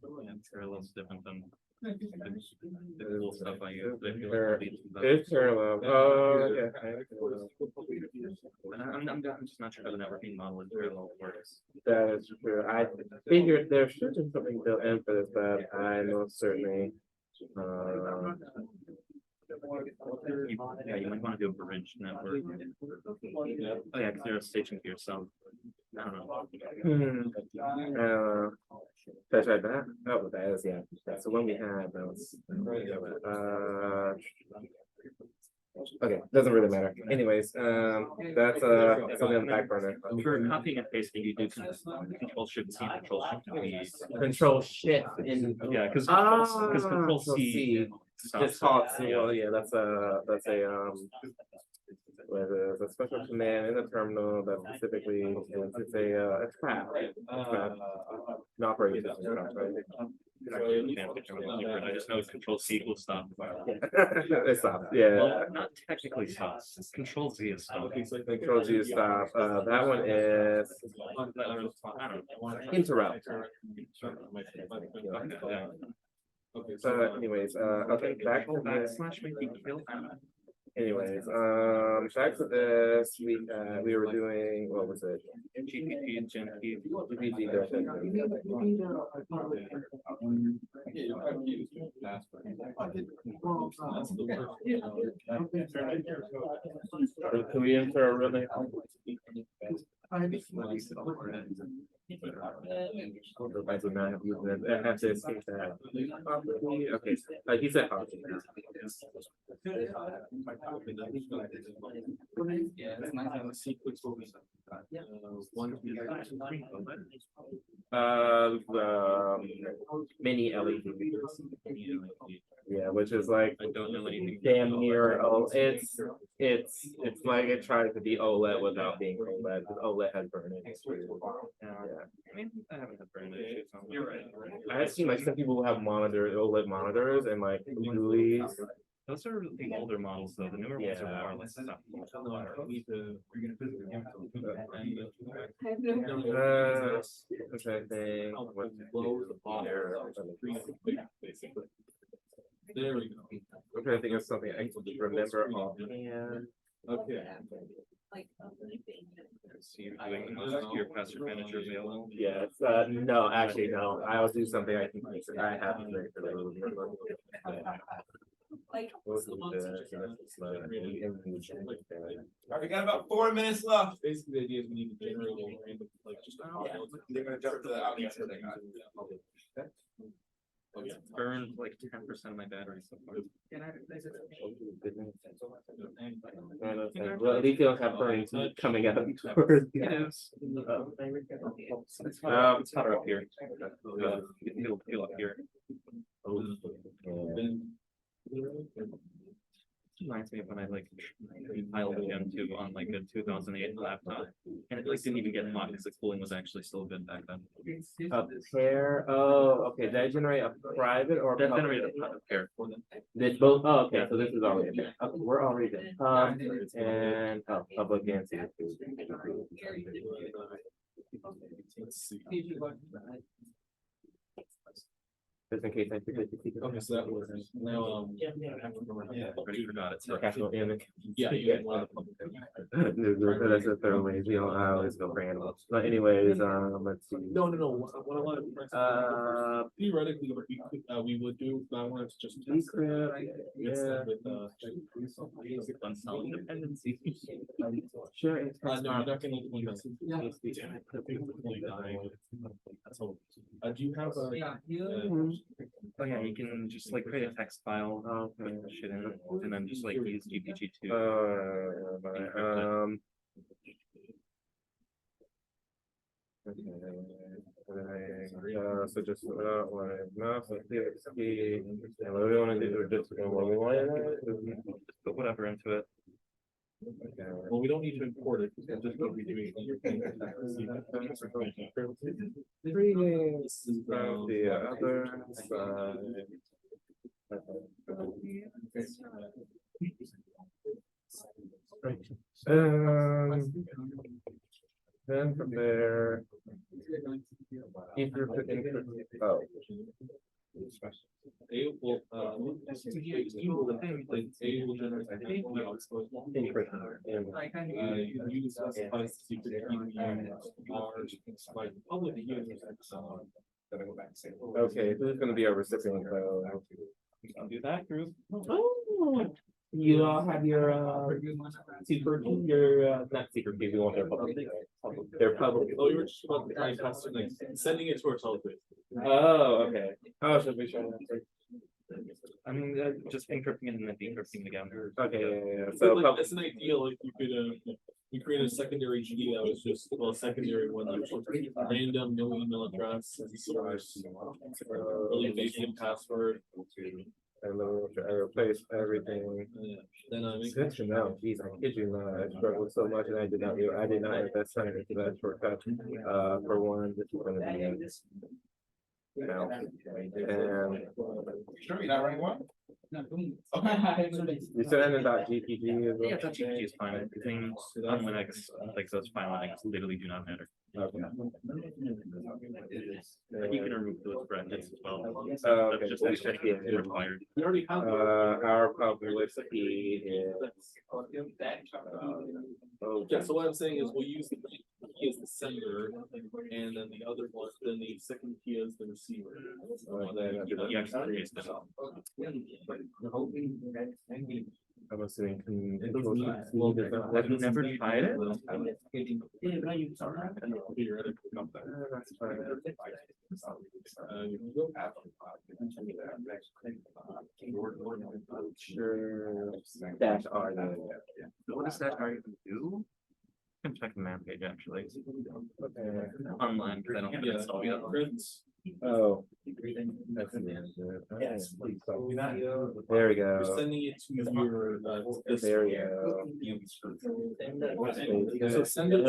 parallel's different than the cool stuff I use. It's parallel. Yeah. I'm just not sure how the networking model in parallel works. That is true. I figured there should be something built in for this, but I most certainly. Yeah, you might want to do a bridge network. Oh yeah, because you're staging to yourself. I don't know. That's right. That is, yeah. That's the one we had. That was. Okay, doesn't really matter. Anyways, that's something on the back burner. For copying and pasting, you do control shift C, control shift V. Control shift in. Yeah, because control C. Just call it C. Well, yeah, that's a with a special command in the terminal that specifically it's a trap. An operating system, right? I just know control C will stop. It stops, yeah. Well, not technically stops. Control Z is stop. Control G is stop. That one is I don't know. interrupt. Okay, Anyways, okay, back to this. Backslash might be kill. Anyways, back to this. We were doing, what was it? GPG and GenP. GPG Can we enter a really? I do not have used it. I have to escape that. Okay, he said how. Yeah, that's nice to have a sequence over Mini LED. Yeah, which is like I don't know anything. damn near, oh, it's like it tries to be OLED without being OLED, because OLED has burn-in issues. Yeah, I mean, I haven't had burn issues. So you're right. I have seen like some people who have OLED monitors and like GUIs. Those are the older models though, the newer ones are Yeah. far less stuff. Which I think. There we go. I'm trying to think of something I can remember offhand. Okay. Like. So you're doing your password manager available. Yes, no, actually, no, I'll do something I think I have. Like. Alright, we got about 4 minutes left. Basically, the idea is we need to generate a random, like, just. They're gonna jump to the audience. Burned like 10% of my battery so far. Well, at least you don't have burns coming out. towards the- It is. It's hotter up here. It'll feel up here. Reminds me of when I like compiled Gen 2 on like a 2008 laptop, and it like didn't even get hot because the cooling was actually still good back then. A pair, oh, okay, did I generate a private or? a That public? generated a pair. This both, oh, okay, so this is already there, okay, we're already there, and, oh, public and secret. Let's see. Just in case I forget to keep it. Okay, so that works. Now, Already forgot it. So Capital M. yeah, you get one of the. That's the third way, you know, I always go for animals, but anyways, let's see. No, what I wanted to. Theoretically, we could, we would do, but I wanted to just. test it. Mix that with, Unsung dependency. Sure. It's no, you're not. not gonna. That's all. Do you have a? Oh yeah, you can just like create a text file, put shit in, and then just like use GPG2. So just no, so ski, and what do we want to do? Just what we want to Put whatever into it. Well, we don't need to import it, we'll just go redoing. Greetings from the other side. Then from there. If you're putting, oh. A will, the thing, like, A will generate. Use as a secret key, large, like, public users. Okay, who's gonna be our recipient though? You can do that, group. Oh, you all have your secret key, your not secret key, we want their public. They're public. Oh, you were just about the kind of like sending it to our telephone. Oh, okay. Oh, should we show I mean, just encrypting it and then decrypting it again. Okay, yeah. So So like, that's an idea, like you could, you create a secondary key that was just, well, a secondary one that was just random, no email address as a source. Really basic password. and then I replaced everything. Then It's good to know. Geez, I kid you not. I struggled so much and I did not invest time into that shortcut. For one, this is gonna be. You know, and Sure, you're not running one? you said .gpg as well? Yeah, GPG is fine. Everything on Linux, like those file names literally do not matter. Okay. Like you can remove those brackets as well. Okay. That's just actually required. You already have. Our public key is. Yeah, so what I'm saying is we'll use the key as the sender, and then the other one, then the second key as the receiver. You actually create them. I'm assuming. I've never tried it. That's fine. Sure. Dash R. What does that even do? I can check the map page actually. Okay. Online, because I don't have it Yeah, installed yet. prints, Oh. Yes, please. There we We're go. sending it to your, this. There we go. So send it.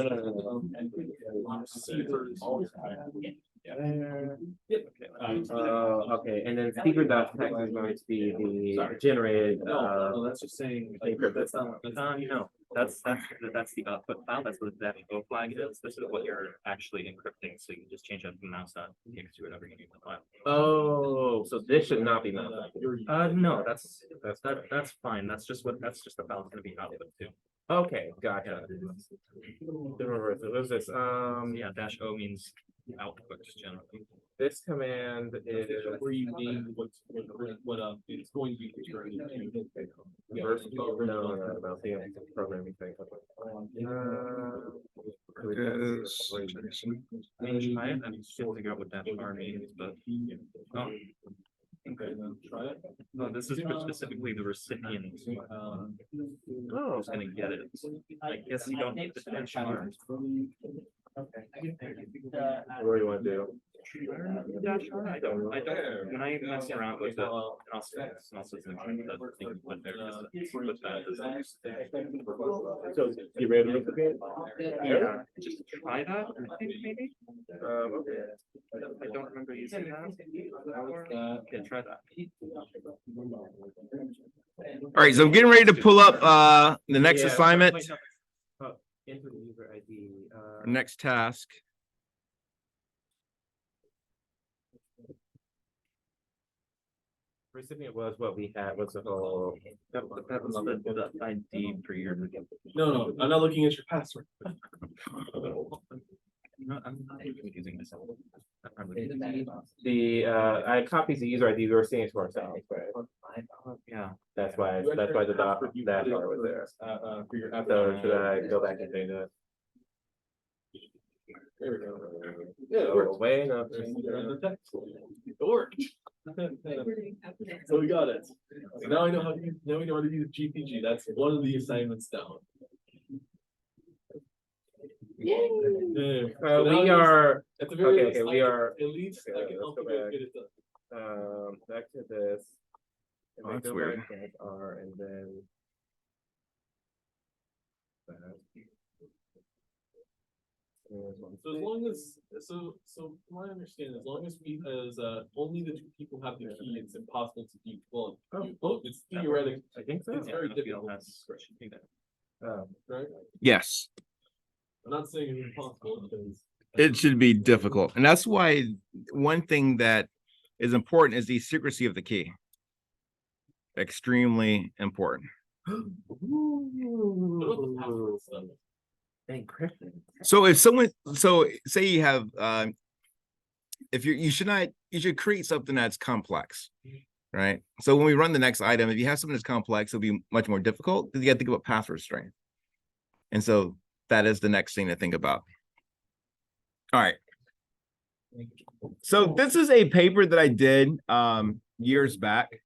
Okay, and then secret.txt is going to be the generated, No, that's just saying. encrypted. No, that's the output file, that's what that O flag is, this is what you're actually encrypting, so you can just change it from mouse to to whatever you need to file. Oh, so this should not be mouse. No, that's fine, that's just the file it's gonna be output to. Okay, gotcha. So what's this? Yeah, dash O means output generally. This command is Where you name what's, it's going to be returned into. Yeah, verse. No, about the programming thing. I mean, try it and still figure out what dash R means, but. Oh, Okay, then try it. no, this is for specifically the recipient. Oh, Who's gonna get it. I guess you don't need the dash R. what do you want to do? I don't, when I mess around with it, and also what there is, with that is. So you ready to look at it? Yeah, just try that, I think maybe, Okay. I don't remember using that. Yeah, try that. All right, so I'm getting ready to pull up the next Yeah. assignment, Enter the user ID. next task. Recipient was what we had, what's the whole? That was the ID for your. No, I'm not looking at your password. No, I'm not confusing myself. The, I copies the user ID, we were seeing it to ourselves, but Yeah. that's why the dot, that part was there. For your. So should I go back and change that? There we go. Yeah, it works. Way enough. It worked. So we got it. So now I know how to use, now we know how to use GPG. That's one of the assignments down. Yeah. So now We just- are, At the very okay, least, okay, we are, at least I okay, can let's help go you guys back. get it done. back to this. And Oh, then that's go weird. back to R and then. that. So as long as, so from what I understand, as long as we, as only the two people have the key, it's impossible to be, well, it's theoretic, I think so. it's very Yeah, I don't feel difficult. that's- Right? Yes, I'm not saying it's impossible because. it should be difficult. And that's why one thing that is important is the secrecy of the key. Extremely important. What about the password stuff? Encryption. So if someone, so say you have, if you should create something that's complex, right? So when we run the next item, if you have something that's complex, it'll be much more difficult because you got to think about password strength. And so that is the next thing to think about. All right. So this is a paper that I did years back.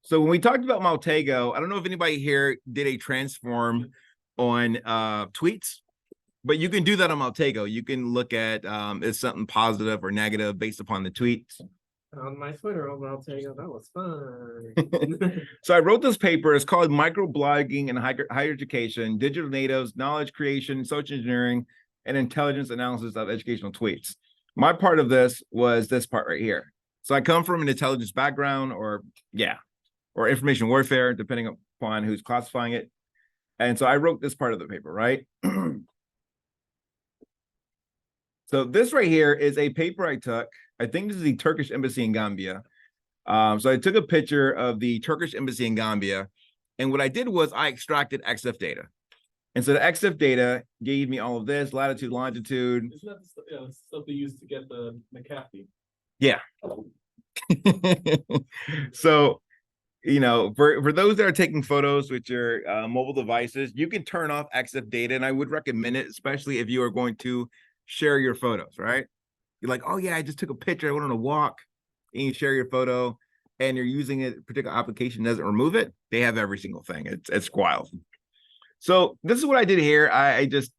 So when we talked about Maltego, I don't know if anybody here did a transform on tweets, but you can do that on Maltego. You can look at is something positive or negative based upon the tweets. On my Twitter over, I'll tell you, that was fun. So I wrote this paper. It's called Microblogging and Higher Education, Digital Natives, Knowledge Creation, Social Engineering, and Intelligence Analysis of Educational Tweets. My part of this was this part right here. So I come from an intelligence background or information warfare, depending upon who's classifying it. And so I wrote this part of the paper, right? So this right here is a paper I took. I think this is the Turkish embassy in Gambia. So I took a picture of the Turkish embassy in Gambia. And what I did was I extracted EXIF data. And so the EXIF data gave me all of this, latitude, longitude. Isn't that the stuff, yeah, the stuff they use to get the McAfee? Yeah. So, you know, for those that are taking photos with your mobile devices, you can turn off EXIF data. And I would recommend it, especially if you are going to share your photos, right? You're like, oh yeah, I just took a picture. I went on a walk, and you share your photo, and you're using a particular application doesn't remove it. They have every single thing. It's wild. So this is what I did here. I just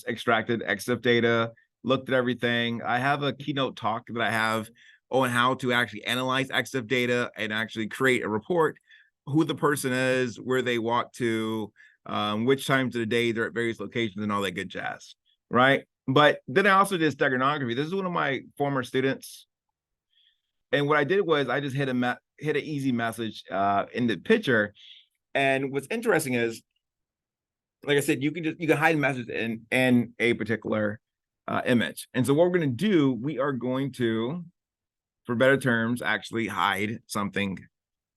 extracted EXIF data. looked at everything. I have a keynote talk that I have on how to actually analyze EXIF data and actually create a report, who the person is, where they walk to, which times of the day they're at various locations and all that good jazz, right? But then I also did steganography. This is one of my former students. And what I did was I just hit an easy message in the picture. And what's interesting is, like I said, you can hide messages in a particular image. And so what we're going to do, we are going to, for better terms, actually hide something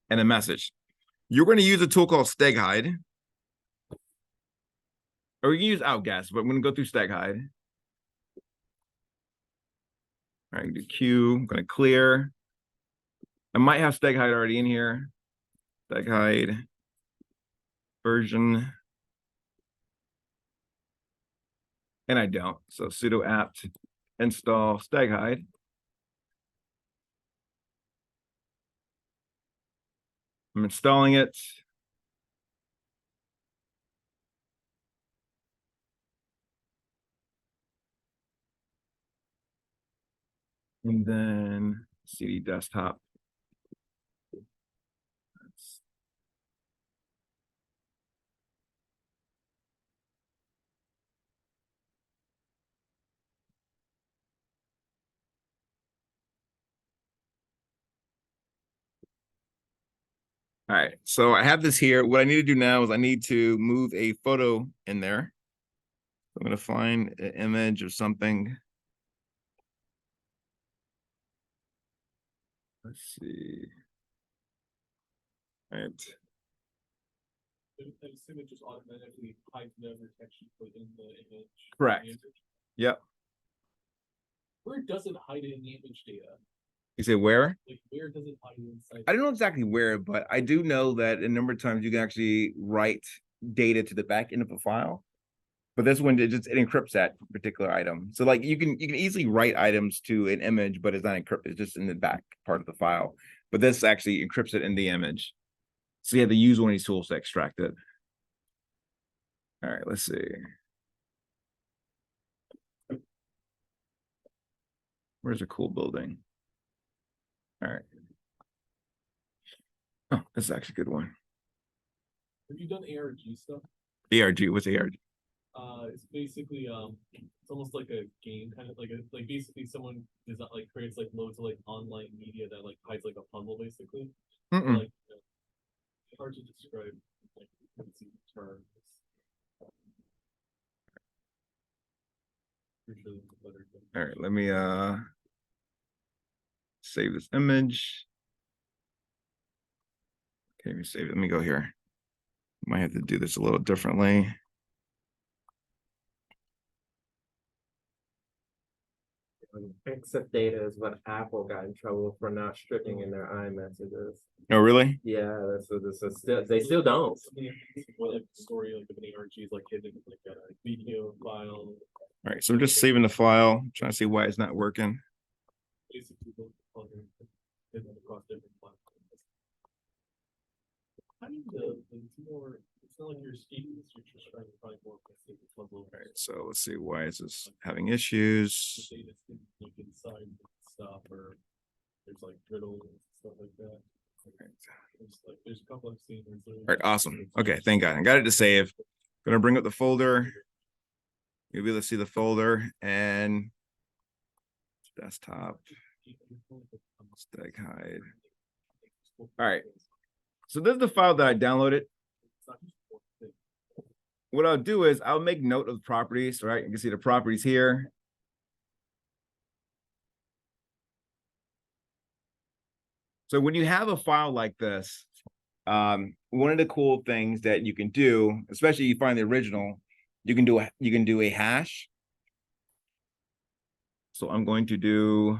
in a message. You're going to use a tool called StegHide, or you can use Outguess, but I'm going to go through StegHide. All right, do Q. I'm going to clear. I might have StegHide already in here. StegHide version. And I don't. So sudo apt install StegHide. I'm installing it. And then CD desktop. All right, so I have this here. What I need to do now is I need to move a photo in there. I'm going to find an image of something. Let's see. All right. I assume it just automatically hides whatever text you put in the image. Correct. the image. Yep. Where does it hide it in the image data? You say where? Like where does it hide it inside? I don't know exactly where, but I do know that a number of times you can actually write data to the back end of a file. But this one, it encrypts that particular item. So like you can easily write items to an image, but it's not encrypted, it's just in the back part of the file. But this actually encrypts it in the image. So you have to use one of these tools to extract it. All right, let's see. Where's a cool building? All right. Oh, this is actually a good one. Have you done ARG stuff? ARG, what's ARG? It's basically it's almost like a game, kind of like basically someone is like creates like loads of like online media that like hides like a puzzle basically. Mm-mm. Like hard to describe like fancy terms. All right, let me save this image. Okay, let me save it. Let me go here. Might have to do this a little differently. EXIF data is what Apple got in trouble for not stripping in their iMessages. Oh, really? Yeah, that's still they still don't. What like the story like of an ARG is like hidden like a video file. All right, so I'm just saving the file. I'm trying to see why it's not working. Basically hidden across different platforms. I mean it's more it's not like you're escaping this, you're just trying to find more specific puzzle. All right, so let's see, why is this having issues? The data's like inside stuff or there's like riddles and stuff like that. There's a couple of scenes. All right, awesome. Okay, thank God. I got it to save. Gonna bring up the folder. You'll be able to see the folder and desktop. StegHide. All right. So this is the file that I downloaded. What I'll do is I'll make note of the properties, right? You can see the properties here. So when you have a file like this, one of the cool things that you can do, especially if you find the original, you can do a hash. So I'm going to do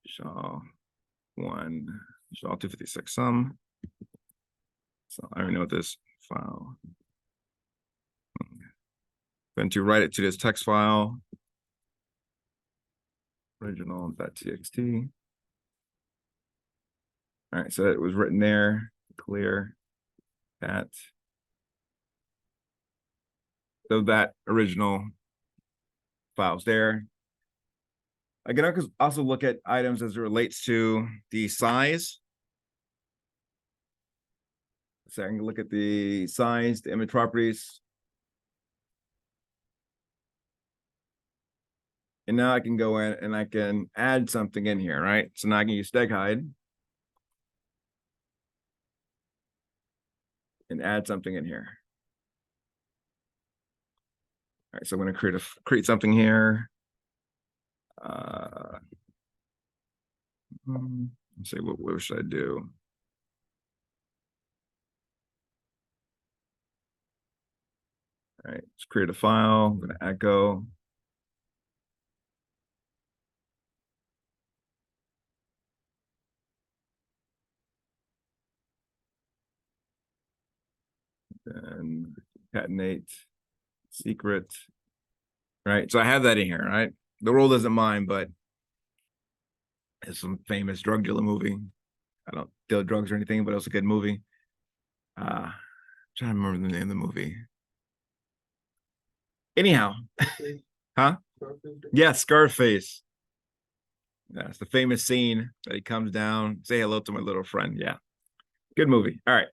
SHA-1, SHA-256 sum. So I already know this file. Going to write it to this text file, original.txt. All right, so it was written there, clear that. So that original files there. I can also look at items as it relates to the size. So I can look at the size, the image properties. And now I can go in and I can add something in here, right? So now I can use StegHide and add something in here. All right, so I'm going to create something here. Let's see, what should I do? All right, let's create a file. I'm going to echo. And concatenate secret. Right, so I have that in here, right? The world doesn't mind, but it's some famous drug dealer movie. I don't deal drugs or anything, but it was a good movie. Trying to remember the name of the movie. Anyhow, huh? Yeah, Scarface. That's the famous scene that he comes down, say hello to my little friend. Yeah, good movie. All right.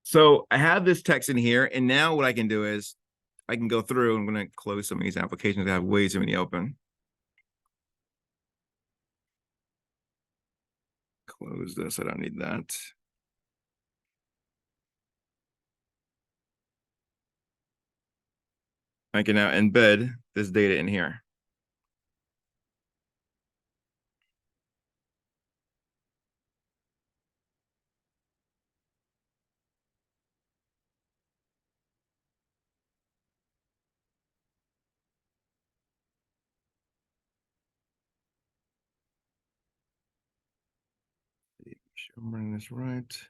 So I have this text in here, and now what I can do is I can go through. I'm going to close some of these applications. I have way too many open. Close this. I don't need that. I can now embed this data in here. Sure, I'm running this right.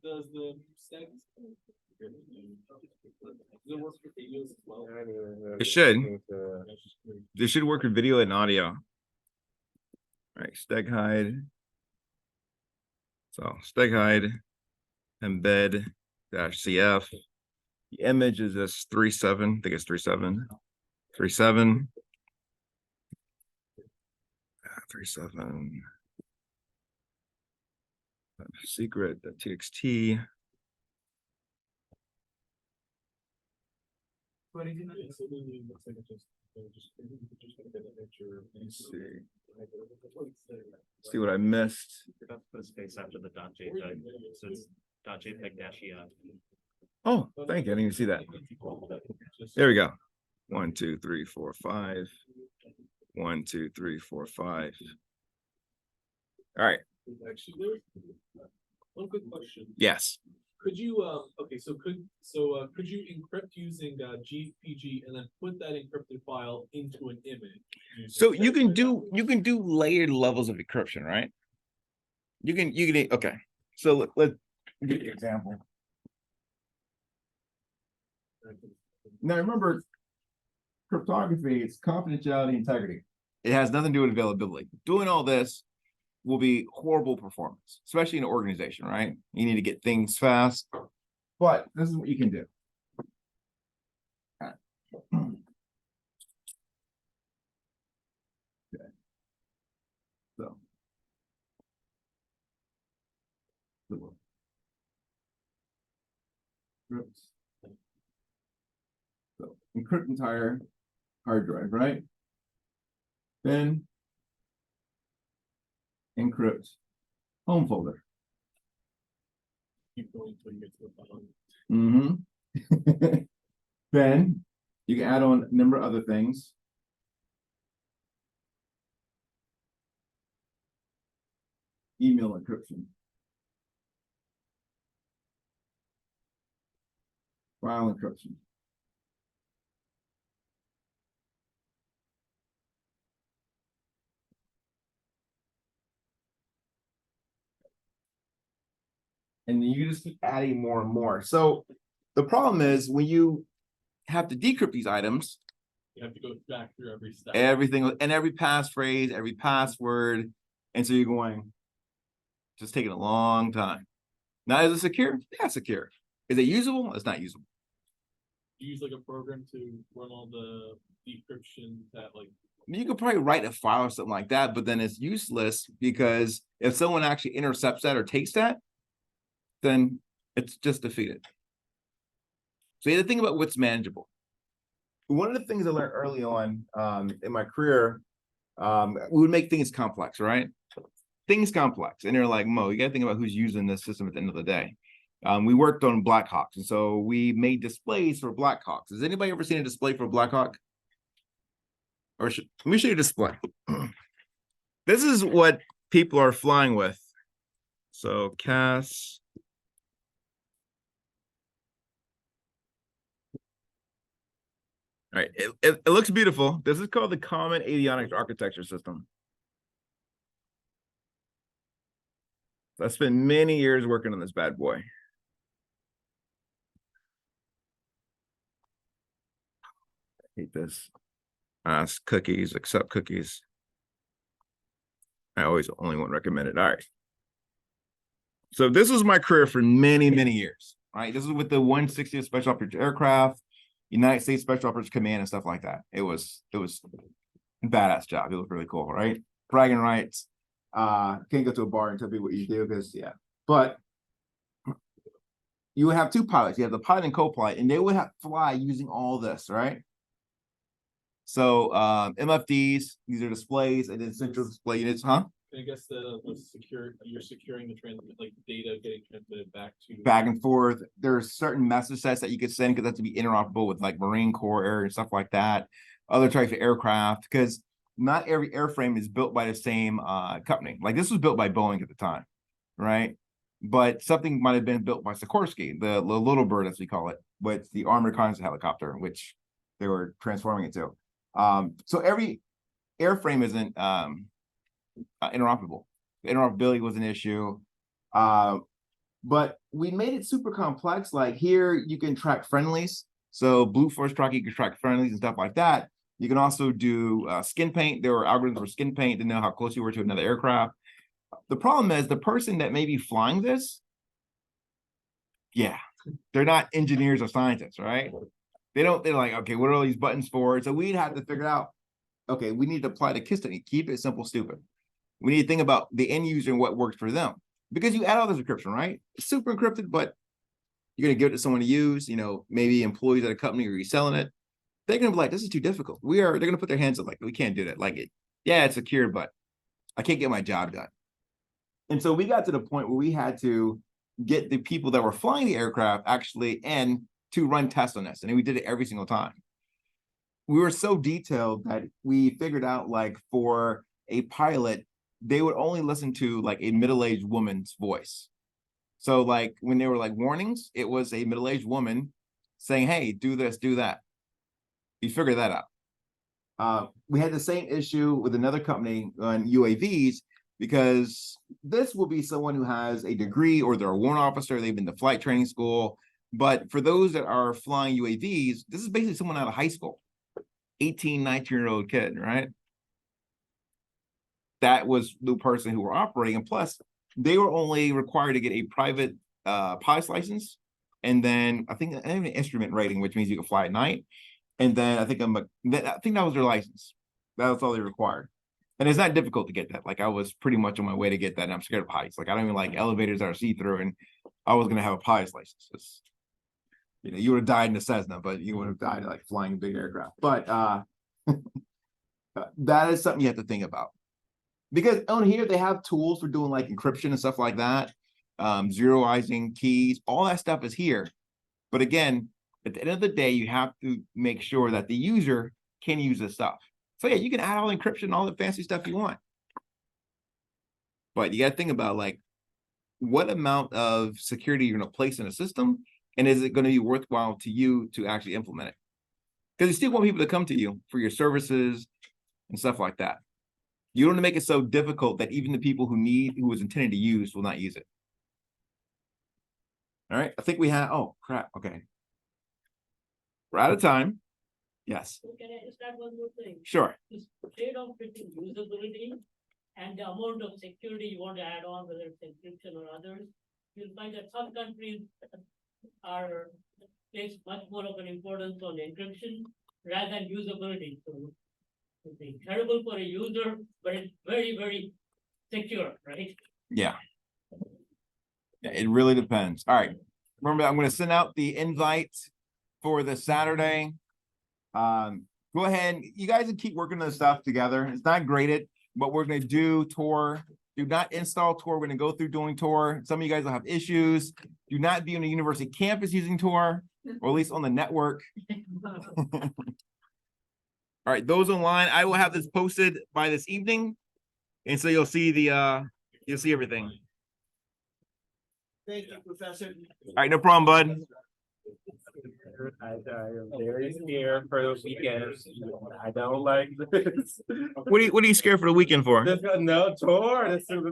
Does the sex? Does it work for videos as well? It should. This should work with video and audio. All right, StegHide. So StegHide, embed -cf. The image is this 3.7. I think it's 3.7. 3.7. 3.7. Secret.txt. See what I missed. Forgot to put a space after the .jpeg, so it's .jpeg-ef. Oh, thank you. I didn't even see that. There we go. 1, 2, 3, 4, 5. 1, 2, 3, 4, 5. All right. Actually, there's one quick question. Yes. Could you, okay, so could you encrypt using GPG and then put that encrypted file into an image? So you can do layered levels of encryption, right? You can okay. So let's give you an example. Now remember, cryptography is confidentiality, integrity. It has nothing to do with availability. Doing all this will be horrible performance, especially in an organization, right? You need to get things fast, but this is what you can do. Okay. So. So encrypt entire hard drive, right? Then encrypt home folder. Keep going until you get to the bottom. Then you can add on a number of other things. Email encryption. File encryption. And you just keep adding more and more. So The problem is when you have to decrypt these items, You have to go back through every step. everything and every passphrase, every password, and so you're going, just taking a long time. Now, is it secure? Yeah, it's secure. Is it usable? It's not usable. You use like a program to run all the decryption that like, You could probably write a file or something like that, but then it's useless because if someone actually intercepts that or takes that, then it's just defeated. So you have to think about what's manageable. One of the things I learned early on in my career, we would make things complex, right? Things complex. And they're like, Mo, you got to think about who's using this system at the end of the day. We worked on Blackhawks, and so we made displays for Blackhawks. Has anybody ever seen a display for Blackhawk? Or let me show you a display. This is what people are flying with. So CAS. All right, it looks beautiful. This is called the Common Avionics Architecture System. So I spent many years working on this bad boy. I hate this. Cookies, accept cookies. I always only want recommended. All right. So this was my career for many, many years. Right. This is with the 160th Special Operations Aircraft, United States Special Operations Command, and stuff like that. It was a badass job. It was really cool, right? Bragging rights. Can't go to a bar and tell people what you do because yeah. But you would have two pilots. You have the pilot and co-pilot, and they would have to fly using all this, right? So MFDs, these are displays, and then central display units, huh? I guess you're securing the transmit, like data getting transmitted back to. Back and forth. There's certain message sets that you could send because that's to be interoperable with like Marine Corps air and stuff like that. Other types of aircraft, because not every airframe is built by the same company. Like this was built by Boeing at the time, right? But something might have been built by Sikorsky, the little bird as we call it, with the armored reconnaissance helicopter, which they were transforming it to. So every airframe isn't interoperable. Interoperability was an issue. But we made it super complex. Like here, you can track friendlies. So Blue Force Track, you can track friendlies and stuff like that. You can also do skin paint. There were algorithms for skin paint to know how close you were to another aircraft. The problem is the person that may be flying this, yeah, they're not engineers or scientists, right? They're like, okay, what are all these buttons for? So we'd have to figure out, okay, we need to apply the KISS technique. Keep it simple, stupid. We need to think about the end user and what works for them. Because you add all this encryption, right? It's super encrypted, but you're going to give it to someone to use, you know, maybe employees at a company or you're selling it. They're going to be like, this is too difficult. They're going to put their hands up like, we can't do that. Like it, yeah, it's secure, but I can't get my job done. And so we got to the point where we had to get the people that were flying the aircraft actually in to run tests on this. And we did it every single time. We were so detailed that we figured out like for a pilot, they would only listen to like a middle-aged woman's voice. So like when they were like warnings, it was a middle-aged woman saying, hey, do this, do that. You figure that out. We had the same issue with another company on UAVs because this will be someone who has a degree or they're a warrant officer, they've been to flight training school. But for those that are flying UAVs, this is basically someone out of high school, 18, 19-year-old kid, right? That was the person who were operating. And plus, they were only required to get a private pilot's license. And then I think an instrument rating, which means you can fly at night. And then I think that was their license. That was all they required. And it's not difficult to get that. Like I was pretty much on my way to get that. And I'm scared of heights. Like I don't even like elevators that are see-through. And I was going to have a pilot's license. You know, you would have died in a Cessna, but you would have died like flying a big aircraft. But that is something you have to think about. Because on here, they have tools for doing like encryption and stuff like that. Zeroizing keys, all that stuff is here. But again, at the end of the day, you have to make sure that the user can use this stuff. So yeah, you can add all the encryption, all the fancy stuff you want. But you got to think about like, what amount of security you're going to place in a system, and is it going to be worthwhile to you to actually implement it? Because you still want people to come to you for your services and stuff like that. You don't want to make it so difficult that even the people who was intended to use will not use it. All right, I think we have, oh crap, okay. We're out of time. Yes, So can I just add one more thing? sure. This trade-off between usability and the amount of security you want to add on, whether it's encryption or others, you'll find that some countries are place much more of an importance on encryption rather than usability. So it's terrible for a user, but it's very, very secure, right? Yeah. Yeah, it really depends. All right. Remember, I'm gonna send out the invite for the Saturday. Go ahead, you guys can keep working on this stuff together. It's not graded, but we're gonna do Tor. Do not install Tor. We're gonna go through doing Tor. Some of you guys will have issues. Do not be on a university campus using Tor, or at least on the network. All right, those online, I will have this posted by this evening. And so you'll see you'll see everything. Thank you, Professor. All right, no problem, bud. I am very scared for the weekend. I don't like this. What are you scared for the weekend for? No tour. This is